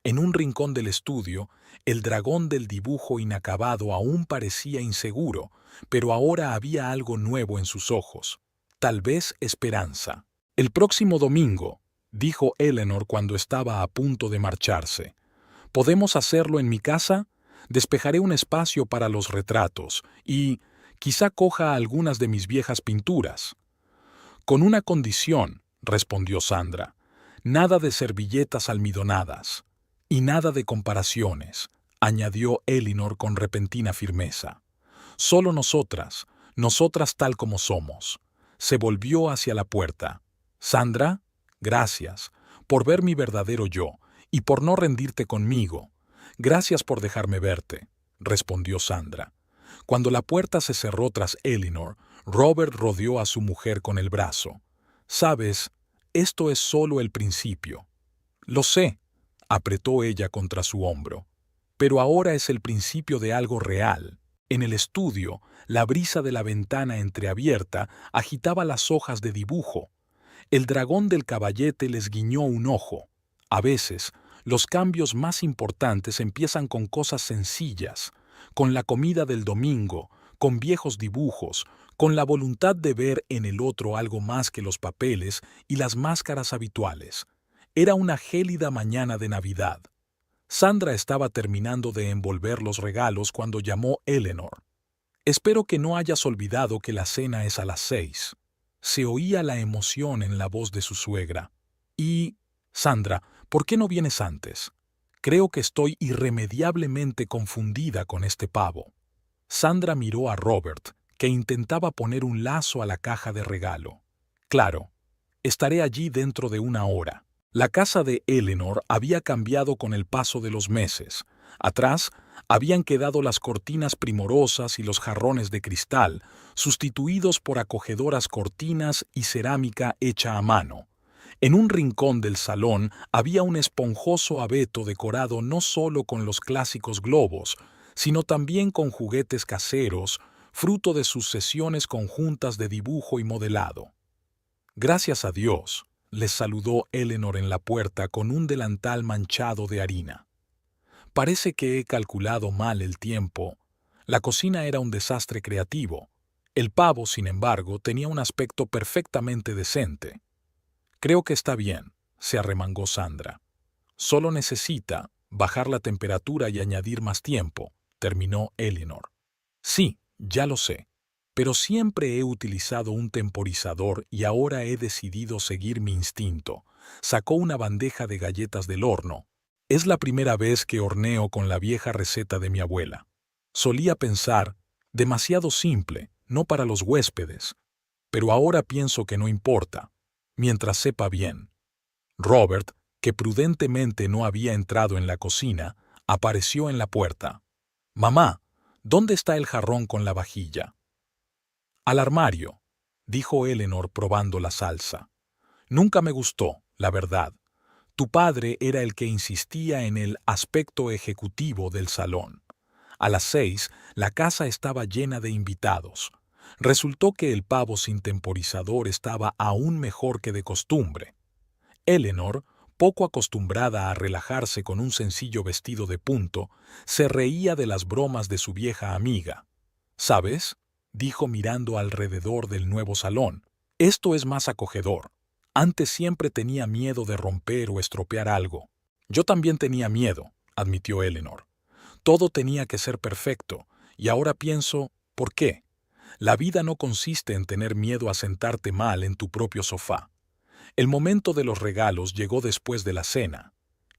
En un rincón del estudio, el dragón del dibujo inacabado aún parecía inseguro, pero ahora había algo nuevo en sus ojos. Tal vez esperanza. El próximo domingo, dijo Eleanor cuando estaba a punto de marcharse. ¿Podemos hacerlo en mi casa? Despejaré un espacio para los retratos y quizá coja algunas de mis viejas pinturas. Con una condición, respondió Sandra. Nada de servilletas almidonadas. Y nada de comparaciones, añadió Eleanor con repentina firmeza. Solo nosotras, nosotras tal como somos. Se volvió hacia la puerta. Sandra, gracias por ver mi verdadero yo y por no rendirte conmigo. Gracias por dejarme verte, respondió Sandra. Cuando la puerta se cerró tras Eleanor, Robert rodeó a su mujer con el brazo. Sabes, esto es solo el principio. Lo sé, apretó ella contra su hombro. Pero ahora es el principio de algo real. En el estudio, la brisa de la ventana entreabierta agitaba las hojas de dibujo. El dragón del caballete les guiñó un ojo. A veces, los cambios más importantes empiezan con cosas sencillas, con la comida del domingo, con viejos dibujos, con la voluntad de ver en el otro algo más que los papeles y las máscaras habituales. Era una gélida mañana de Navidad. Sandra estaba terminando de envolver los regalos cuando llamó Eleanor. Espero que no hayas olvidado que la cena es a las 6. Se oía la emoción en la voz de su suegra. Y, Sandra, ¿por qué no vienes antes? Creo que estoy irremediablemente confundida con este pavo. Sandra miró a Robert, que intentaba poner un lazo a la caja de regalo. Claro, estaré allí dentro de una hora. La casa de Eleanor había cambiado con el paso de los meses. Atrás habían quedado las cortinas primorosas y los jarrones de cristal, sustituidos por acogedoras cortinas y cerámica hecha a mano. En un rincón del salón había un esponjoso abeto decorado no solo con los clásicos globos, sino también con juguetes caseros, fruto de sus sesiones conjuntas de dibujo y modelado. Gracias a Dios, les saludó Eleanor en la puerta con un delantal manchado de harina. Parece que he calculado mal el tiempo. La cocina era un desastre creativo. El pavo, sin embargo, tenía un aspecto perfectamente decente. Creo que está bien, se arremangó Sandra. Solo necesita bajar la temperatura y añadir más tiempo, terminó Eleanor. Sí, ya lo sé. Pero siempre he utilizado un temporizador y ahora he decidido seguir mi instinto. Sacó una bandeja de galletas del horno. Es la primera vez que horneo con la vieja receta de mi abuela. Solía pensar, demasiado simple, no para los huéspedes. Pero ahora pienso que no importa, mientras sepa bien. Robert, que prudentemente no había entrado en la cocina, apareció en la puerta. «Mamá, ¿dónde está el jarrón con la vajilla?» «Al armario», dijo Eleanor probando la salsa. «Nunca me gustó, la verdad. Tu padre era el que insistía en el aspecto ejecutivo del salón. A las 6, la casa estaba llena de invitados. Resultó que el pavo sin temporizador estaba aún mejor que de costumbre. Eleanor, poco acostumbrada a relajarse con un sencillo vestido de punto, se reía de las bromas de su vieja amiga. «¿Sabes?», dijo mirando alrededor del nuevo salón. «Esto es más acogedor. Antes siempre tenía miedo de romper o estropear algo». «Yo también tenía miedo», admitió Eleanor. «Todo tenía que ser perfecto, y ahora pienso, ¿por qué? La vida no consiste en tener miedo a sentarte mal en tu propio sofá». El momento de los regalos llegó después de la cena.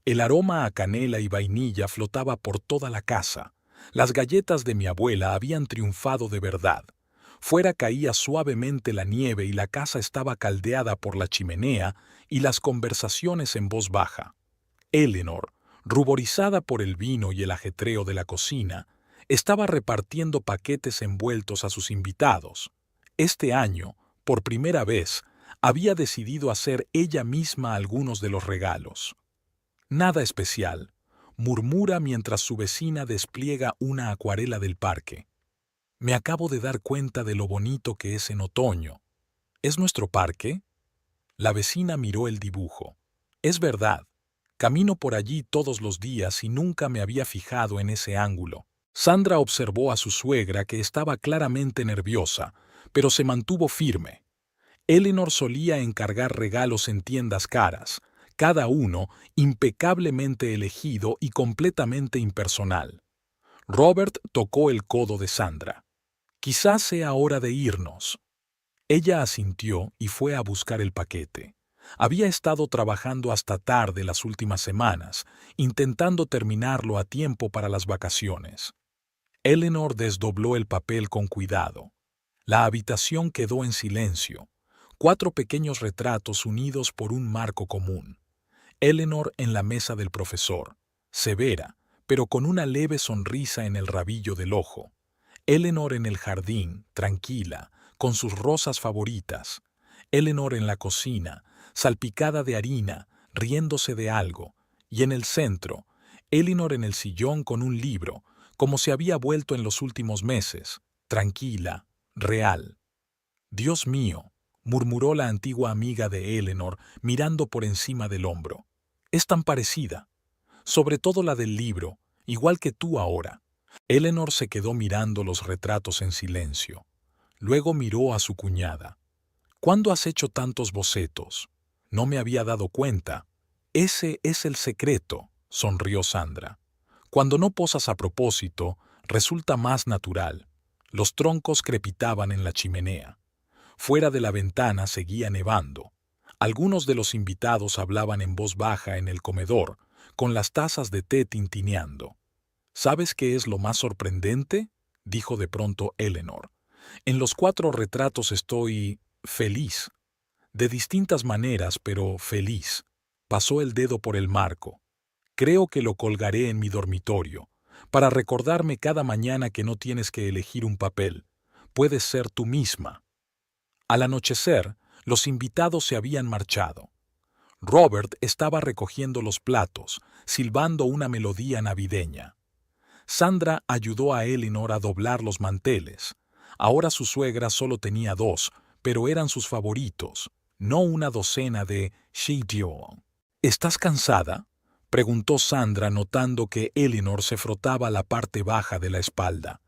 El aroma a canela y vainilla flotaba por toda la casa. Las galletas de mi abuela habían triunfado de verdad. Fuera caía suavemente la nieve y la casa estaba caldeada por la chimenea y las conversaciones en voz baja. Eleanor, ruborizada por el vino y el ajetreo de la cocina, estaba repartiendo paquetes envueltos a sus invitados. Este año, por primera vez, había decidido hacer ella misma algunos de los regalos. «Nada especial», murmura mientras su vecina despliega una acuarela del parque. «Me acabo de dar cuenta de lo bonito que es en otoño. ¿Es nuestro parque?» La vecina miró el dibujo. «Es verdad. Camino por allí todos los días y nunca me había fijado en ese ángulo». Sandra observó a su suegra, que estaba claramente nerviosa, pero se mantuvo firme. Eleanor solía encargar regalos en tiendas caras, cada uno impecablemente elegido y completamente impersonal. Robert tocó el codo de Sandra. «Quizás sea hora de irnos». Ella asintió y fue a buscar el paquete. Había estado trabajando hasta tarde las últimas semanas, intentando terminarlo a tiempo para las vacaciones. Eleanor desdobló el papel con cuidado. La habitación quedó en silencio. 4 pequeños retratos unidos por un marco común. Eleanor en la mesa del profesor, severa, pero con una leve sonrisa en el rabillo del ojo. Eleanor en el jardín, tranquila, con sus rosas favoritas. Eleanor en la cocina, salpicada de harina, riéndose de algo. Y en el centro, Eleanor en el sillón con un libro, como se había vuelto en los últimos meses, tranquila, real. «Dios mío», murmuró la antigua amiga de Eleanor mirando por encima del hombro. «Es tan parecida. Sobre todo la del libro, igual que tú ahora». Eleanor se quedó mirando los retratos en silencio. Luego miró a su cuñada. «¿Cuándo has hecho tantos bocetos? No me había dado cuenta». «Ese es el secreto», sonrió Sandra. «Cuando no posas a propósito, resulta más natural». Los troncos crepitaban en la chimenea. Fuera de la ventana seguía nevando. Algunos de los invitados hablaban en voz baja en el comedor, con las tazas de té tintineando. «¿Sabes qué es lo más sorprendente?», dijo de pronto Eleanor. «En los 4 retratos estoy feliz. De distintas maneras, pero feliz». Pasó el dedo por el marco. «Creo que lo colgaré en mi dormitorio, para recordarme cada mañana que no tienes que elegir un papel. Puedes ser tú misma». Al anochecer, los invitados se habían marchado. Robert estaba recogiendo los platos, silbando una melodía navideña. Sandra ayudó a Eleanor a doblar los manteles. Ahora su suegra solo tenía 2, pero eran sus favoritos, no una docena de Shijiao. «¿Estás cansada?», preguntó Sandra, notando que Eleanor se frotaba la parte baja de la espalda.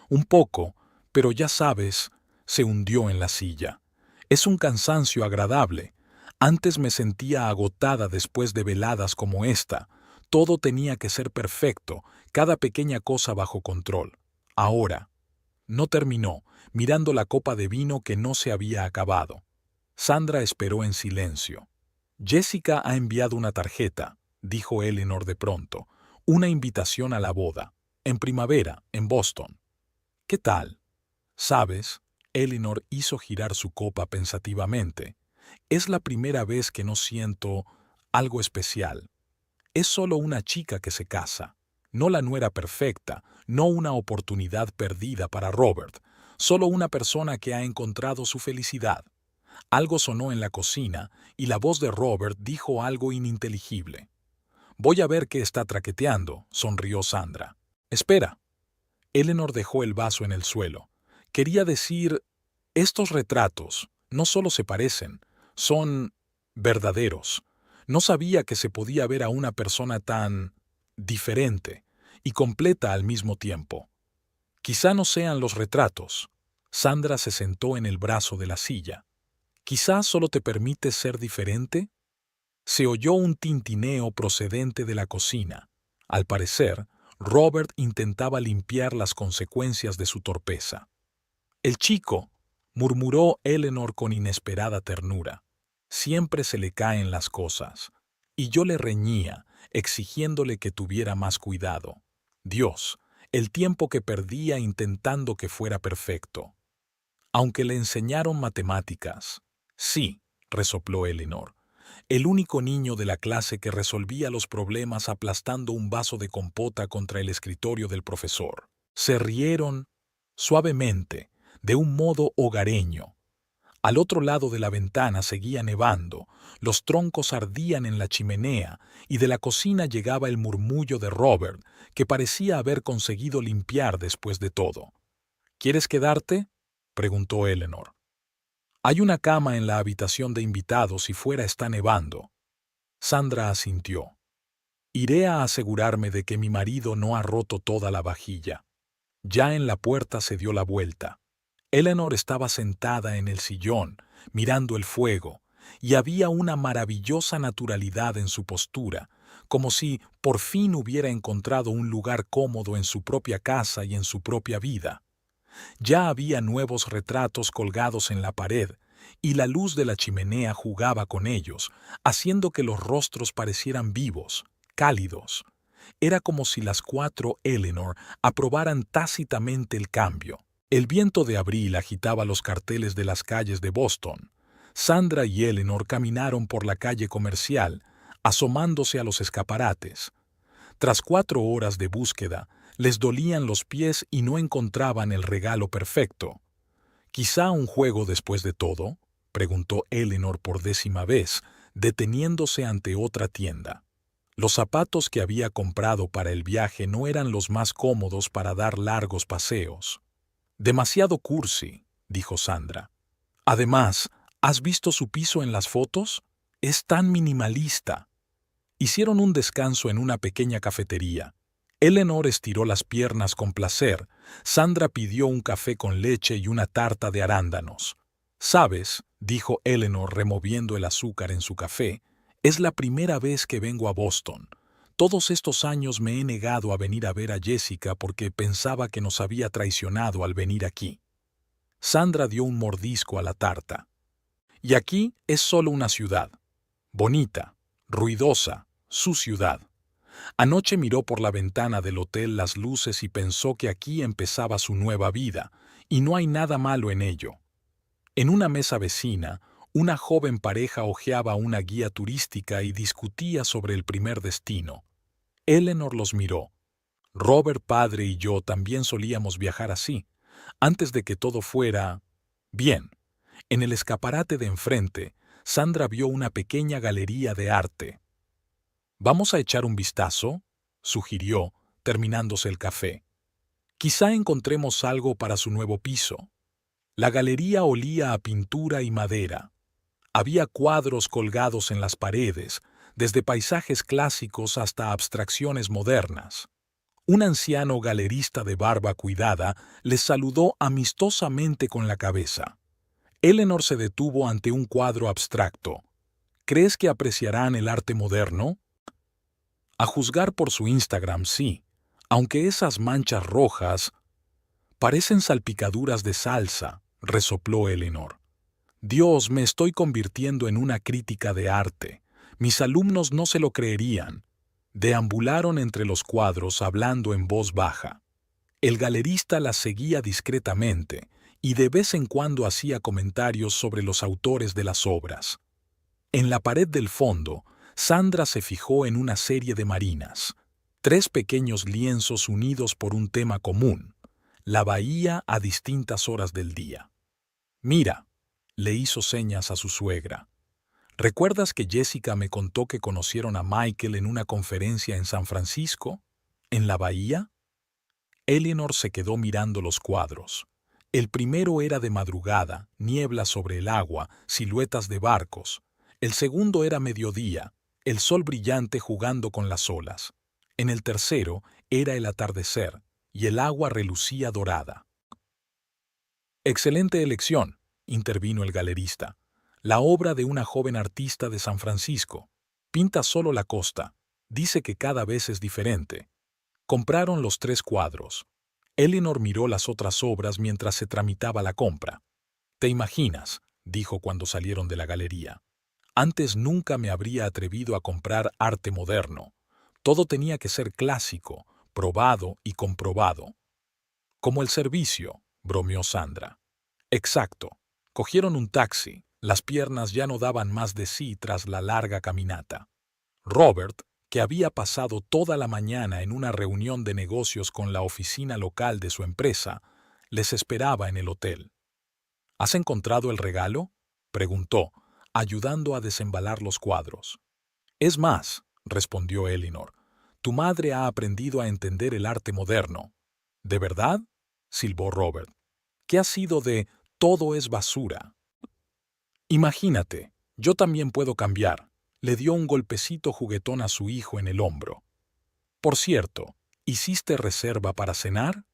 «Un poco, pero ya sabes», se hundió en la silla. «Es un cansancio agradable. Antes me sentía agotada después de veladas como esta. Todo tenía que ser perfecto, cada pequeña cosa bajo control. Ahora, No terminó, mirando la copa de vino que no se había acabado. Sandra esperó en silencio. Jessica ha enviado una tarjeta, dijo Eleanor de pronto. Una invitación a la boda. En primavera, en Boston. ¿Qué tal? ¿Sabes? Eleanor hizo girar su copa pensativamente. Es la primera vez que no siento algo especial. Es solo una chica que se casa. No la nuera perfecta, no una oportunidad perdida para Robert, solo una persona que ha encontrado su felicidad. Algo sonó en la cocina y la voz de Robert dijo algo ininteligible. Voy a ver qué está traqueteando, sonrió Sandra. Espera. Eleanor dejó el vaso en el suelo. Quería decir, estos retratos no solo se parecen, son verdaderos. No sabía que se podía ver a una persona tan diferente y completa al mismo tiempo. Quizá no sean los retratos. Sandra se sentó en el brazo de la silla. Quizá solo te permites ser diferente. Se oyó un tintineo procedente de la cocina. Al parecer, Robert intentaba limpiar las consecuencias de su torpeza. El chico, murmuró Eleanor con inesperada ternura. Siempre se le caen las cosas. Y yo le reñía, exigiéndole que tuviera más cuidado. Dios, el tiempo que perdía intentando que fuera perfecto. Aunque le enseñaron matemáticas. Sí, resopló Eleanor. El único niño de la clase que resolvía los problemas aplastando un vaso de compota contra el escritorio del profesor. Se rieron suavemente, de un modo hogareño. Al otro lado de la ventana seguía nevando, los troncos ardían en la chimenea y de la cocina llegaba el murmullo de Robert, que parecía haber conseguido limpiar después de todo. ¿Quieres quedarte?, preguntó Eleanor. Hay una cama en la habitación de invitados y fuera está nevando. Sandra asintió. Iré a asegurarme de que mi marido no ha roto toda la vajilla. Ya en la puerta se dio la vuelta. Eleanor estaba sentada en el sillón, mirando el fuego, y había una maravillosa naturalidad en su postura, como si por fin hubiera encontrado un lugar cómodo en su propia casa y en su propia vida. Ya había nuevos retratos colgados en la pared, y la luz de la chimenea jugaba con ellos, haciendo que los rostros parecieran vivos, cálidos. Era como si las cuatro Eleanor aprobaran tácitamente el cambio. El viento de abril agitaba los carteles de las calles de Boston. Sandra y Eleanor caminaron por la calle comercial, asomándose a los escaparates. Tras 4 horas de búsqueda, les dolían los pies y no encontraban el regalo perfecto. ¿Quizá un juego después de todo?, preguntó Eleanor por 10ª vez, deteniéndose ante otra tienda. Los zapatos que había comprado para el viaje no eran los más cómodos para dar largos paseos. Demasiado cursi, dijo Sandra. Además, ¿has visto su piso en las fotos? Es tan minimalista. Hicieron un descanso en una pequeña cafetería. Eleanor estiró las piernas con placer. Sandra pidió un café con leche y una tarta de arándanos. «¿Sabes?», dijo Eleanor removiendo el azúcar en su café, «es la primera vez que vengo a Boston. Todos estos años me he negado a venir a ver a Jessica porque pensaba que nos había traicionado al venir aquí». Sandra dio un mordisco a la tarta. «Y aquí es solo una ciudad. Bonita, ruidosa, su ciudad. Anoche miró por la ventana del hotel las luces y pensó que aquí empezaba su nueva vida, y no hay nada malo en ello». En una mesa vecina, una joven pareja hojeaba una guía turística y discutía sobre el primer destino. Eleanor los miró. Robert padre y yo también solíamos viajar así, antes de que todo fuera bien. En el escaparate de enfrente, Sandra vio una pequeña galería de arte. «¿Vamos a echar un vistazo?», sugirió, terminándose el café. «Quizá encontremos algo para su nuevo piso». La galería olía a pintura y madera. Había cuadros colgados en las paredes, desde paisajes clásicos hasta abstracciones modernas. Un anciano galerista de barba cuidada les saludó amistosamente con la cabeza. Eleanor se detuvo ante un cuadro abstracto. «¿Crees que apreciarán el arte moderno?». A juzgar por su Instagram, sí, aunque esas manchas rojas... Parecen salpicaduras de salsa, resopló Eleanor. Dios, me estoy convirtiendo en una crítica de arte. Mis alumnos no se lo creerían. Deambularon entre los cuadros hablando en voz baja. El galerista las seguía discretamente y de vez en cuando hacía comentarios sobre los autores de las obras. En la pared del fondo, Sandra se fijó en una serie de marinas, 3 pequeños lienzos unidos por un tema común, la bahía a distintas horas del día. Mira, le hizo señas a su suegra. ¿Recuerdas que Jessica me contó que conocieron a Michael en una conferencia en San Francisco? ¿En la bahía? Eleanor se quedó mirando los cuadros. El primero era de madrugada, niebla sobre el agua, siluetas de barcos. El segundo era mediodía, el sol brillante jugando con las olas. En el tercero era el atardecer, y el agua relucía dorada. Excelente elección, intervino el galerista. La obra de una joven artista de San Francisco. Pinta solo la costa. Dice que cada vez es diferente. Compraron los 3 cuadros. Eleanor miró las otras obras mientras se tramitaba la compra. «¿Te imaginas?», dijo cuando salieron de la galería. «Antes nunca me habría atrevido a comprar arte moderno. Todo tenía que ser clásico, probado y comprobado». «Como el servicio», bromeó Sandra. «Exacto. Cogieron un taxi. Las piernas ya no daban más de sí tras la larga caminata. Robert, que había pasado toda la mañana en una reunión de negocios con la oficina local de su empresa, les esperaba en el hotel. «¿Has encontrado el regalo?», preguntó, ayudando a desembalar los cuadros. «Es más», respondió Eleanor, «tu madre ha aprendido a entender el arte moderno». «¿De verdad?», silbó Robert. «¿Qué ha sido de todo es basura?» «Imagínate, yo también puedo cambiar», le dio un golpecito juguetón a su hijo en el hombro. «Por cierto, ¿hiciste reserva para cenar?».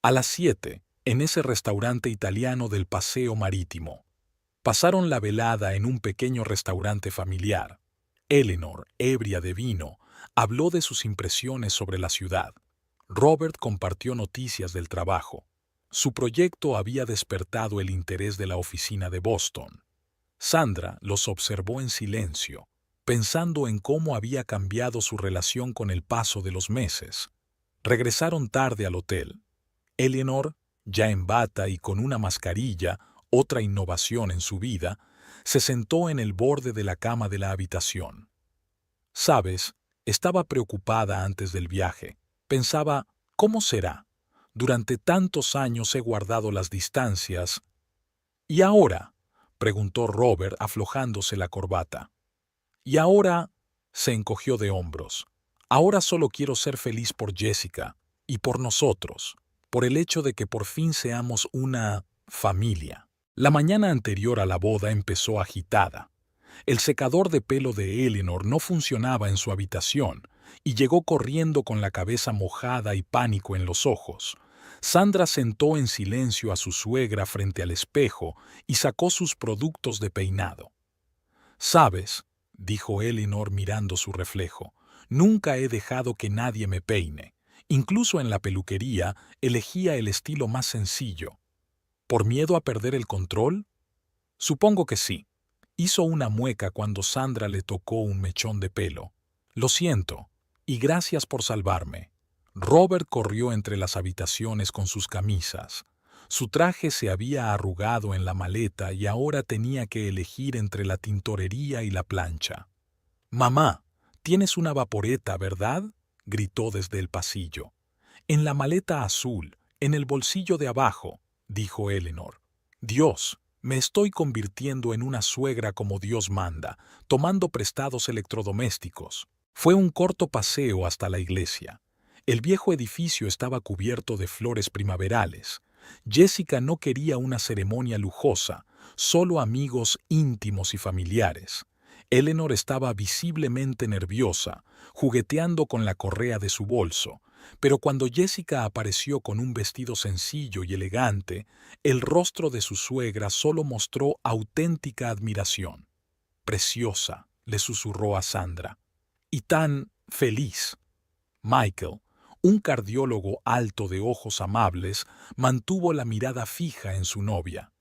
«A las 7, en ese restaurante italiano del Paseo Marítimo». Pasaron la velada en un pequeño restaurante familiar. Eleanor, ebria de vino, habló de sus impresiones sobre la ciudad. Robert compartió noticias del trabajo. Su proyecto había despertado el interés de la oficina de Boston. Sandra los observó en silencio, pensando en cómo había cambiado su relación con el paso de los meses. Regresaron tarde al hotel. Eleanor, ya en bata y con una mascarilla, otra innovación en su vida, se sentó en el borde de la cama de la habitación. «Sabes, estaba preocupada antes del viaje. Pensaba, ¿cómo será? Durante tantos años he guardado las distancias». «¿Y ahora?», preguntó Robert aflojándose la corbata. «¿Y ahora?», se encogió de hombros. «Ahora solo quiero ser feliz por Jessica y por nosotros, por el hecho de que por fin seamos una familia». La mañana anterior a la boda empezó agitada. El secador de pelo de Eleanor no funcionaba en su habitación y llegó corriendo con la cabeza mojada y pánico en los ojos. Sandra sentó en silencio a su suegra frente al espejo y sacó sus productos de peinado. «¿Sabes?», dijo Eleanor mirando su reflejo, «nunca he dejado que nadie me peine. Incluso en la peluquería elegía el estilo más sencillo. ¿Por miedo a perder el control? Supongo que sí». Hizo una mueca cuando Sandra le tocó un mechón de pelo. «Lo siento, y gracias por salvarme». Robert corrió entre las habitaciones con sus camisas. Su traje se había arrugado en la maleta y ahora tenía que elegir entre la tintorería y la plancha. «Mamá, tienes una vaporeta, ¿verdad?», gritó desde el pasillo. «En la maleta azul, en el bolsillo de abajo», dijo Eleanor. «Dios, me estoy convirtiendo en una suegra como Dios manda, tomando prestados electrodomésticos». Fue un corto paseo hasta la iglesia. El viejo edificio estaba cubierto de flores primaverales. Jessica no quería una ceremonia lujosa, solo amigos íntimos y familiares. Eleanor estaba visiblemente nerviosa, jugueteando con la correa de su bolso, pero cuando Jessica apareció con un vestido sencillo y elegante, el rostro de su suegra solo mostró auténtica admiración. «Preciosa», le susurró a Sandra. «Y tan feliz». Michael, Un cardiólogo alto de ojos amables mantuvo la mirada fija en su novia.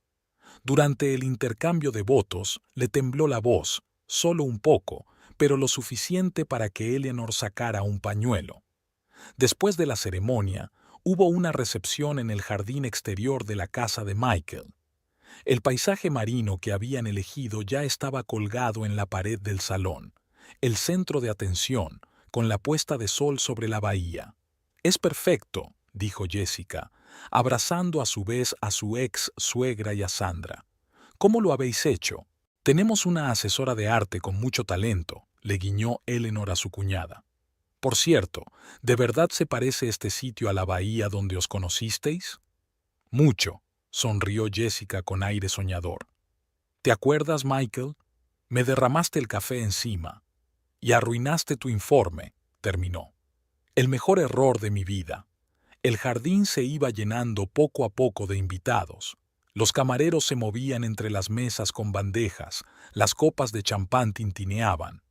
Durante el intercambio de votos le tembló la voz, solo un poco, pero lo suficiente para que Eleanor sacara un pañuelo. Después de la ceremonia, hubo una recepción en el jardín exterior de la casa de Michael. El paisaje marino que habían elegido ya estaba colgado en la pared del salón, el centro de atención, con la puesta de sol sobre la bahía. «Es perfecto», dijo Jessica, abrazando a su vez a su ex suegra y a Sandra. «¿Cómo lo habéis hecho?» «Tenemos una asesora de arte con mucho talento», le guiñó Eleanor a su cuñada. «Por cierto, ¿de verdad se parece este sitio a la bahía donde os conocisteis?» «Mucho», sonrió Jessica con aire soñador. «¿Te acuerdas, Michael? Me derramaste el café encima. Y arruinaste tu informe», terminó. «El mejor error de mi vida». El jardín se iba llenando poco a poco de invitados. Los camareros se movían entre las mesas con bandejas, las copas de champán tintineaban.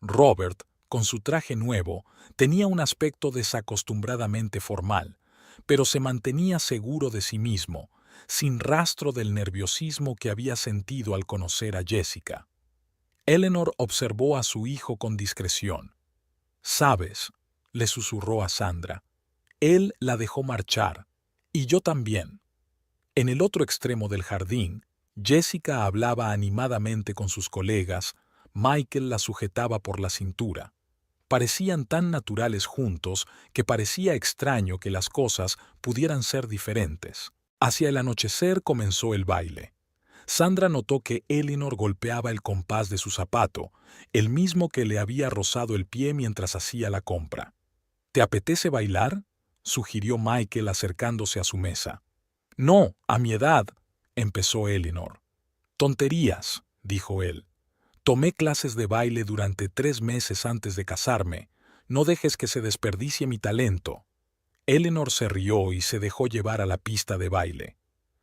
Robert, con su traje nuevo, tenía un aspecto desacostumbradamente formal, pero se mantenía seguro de sí mismo, sin rastro del nerviosismo que había sentido al conocer a Jessica. Eleanor observó a su hijo con discreción. «¿Sabes?», le susurró a Sandra. «Él la dejó marchar, y yo también». En el otro extremo del jardín, Jessica hablaba animadamente con sus colegas. Michael la sujetaba por la cintura. Parecían tan naturales juntos que parecía extraño que las cosas pudieran ser diferentes. Hacia el anochecer comenzó el baile. Sandra notó que Eleanor golpeaba el compás de su zapato, el mismo que le había rozado el pie mientras hacía la compra. «¿Te apetece bailar?», sugirió Michael acercándose a su mesa. «No, a mi edad», empezó Eleanor. «Tonterías», dijo él. «Tomé clases de baile durante 3 meses antes de casarme. No dejes que se desperdicie mi talento». Eleanor se rió y se dejó llevar a la pista de baile.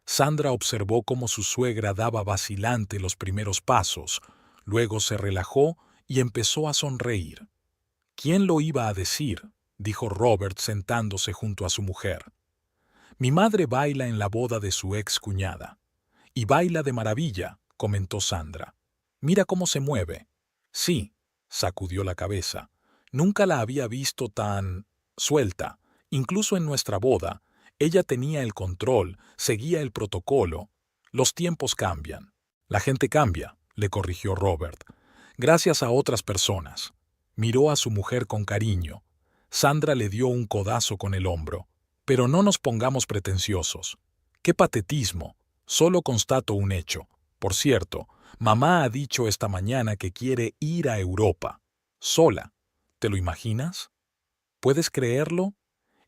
Sandra observó cómo su suegra daba vacilante los primeros pasos, luego se relajó y empezó a sonreír. «¿Quién lo iba a decir?», dijo Robert sentándose junto a su mujer. «Mi madre baila en la boda de su ex cuñada». «Y baila de maravilla», comentó Sandra. «Mira cómo se mueve». «Sí», sacudió la cabeza. «Nunca la había visto tan suelta. Incluso en nuestra boda, ella tenía el control, seguía el protocolo. Los tiempos cambian». «La gente cambia», le corrigió Robert. «Gracias a otras personas». Miró a su mujer con cariño. Sandra le dio un codazo con el hombro. «Pero no nos pongamos pretenciosos. ¡Qué patetismo! Solo constato un hecho. Por cierto, mamá ha dicho esta mañana que quiere ir a Europa. Sola. ¿Te lo imaginas? ¿Puedes creerlo?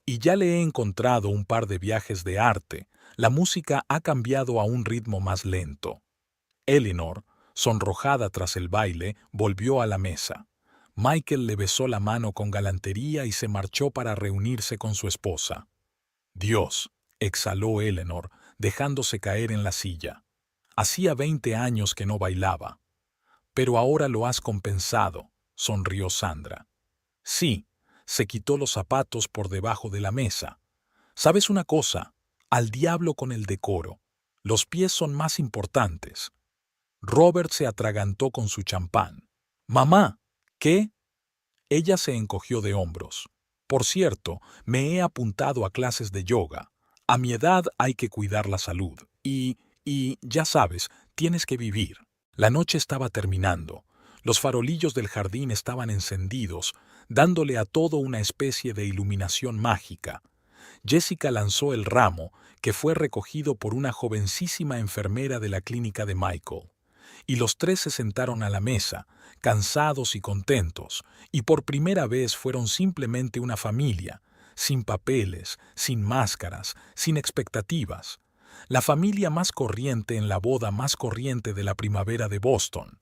Y ya le he encontrado un par de viajes de arte. La música ha cambiado a un ritmo más lento». Eleanor, sonrojada tras el baile, volvió a la mesa. Michael le besó la mano con galantería y se marchó para reunirse con su esposa. «Dios», exhaló Eleanor, dejándose caer en la silla. «Hacía 20 años que no bailaba». «Pero ahora lo has compensado», sonrió Sandra. «Sí», se quitó los zapatos por debajo de la mesa. «¿Sabes una cosa? Al diablo con el decoro. Los pies son más importantes». Robert se atragantó con su champán. «Mamá, ¿qué?». Ella se encogió de hombros. «Por cierto, me he apuntado a clases de yoga. A mi edad hay que cuidar la salud. Y, ya sabes, tienes que vivir». La noche estaba terminando. Los farolillos del jardín estaban encendidos, dándole a todo una especie de iluminación mágica. Jessica lanzó el ramo, que fue recogido por una jovencísima enfermera de la clínica de Michael. Y los 3 se sentaron a la mesa, cansados y contentos, y por primera vez fueron simplemente una familia, sin papeles, sin máscaras, sin expectativas. La familia más corriente en la boda más corriente de la primavera de Boston.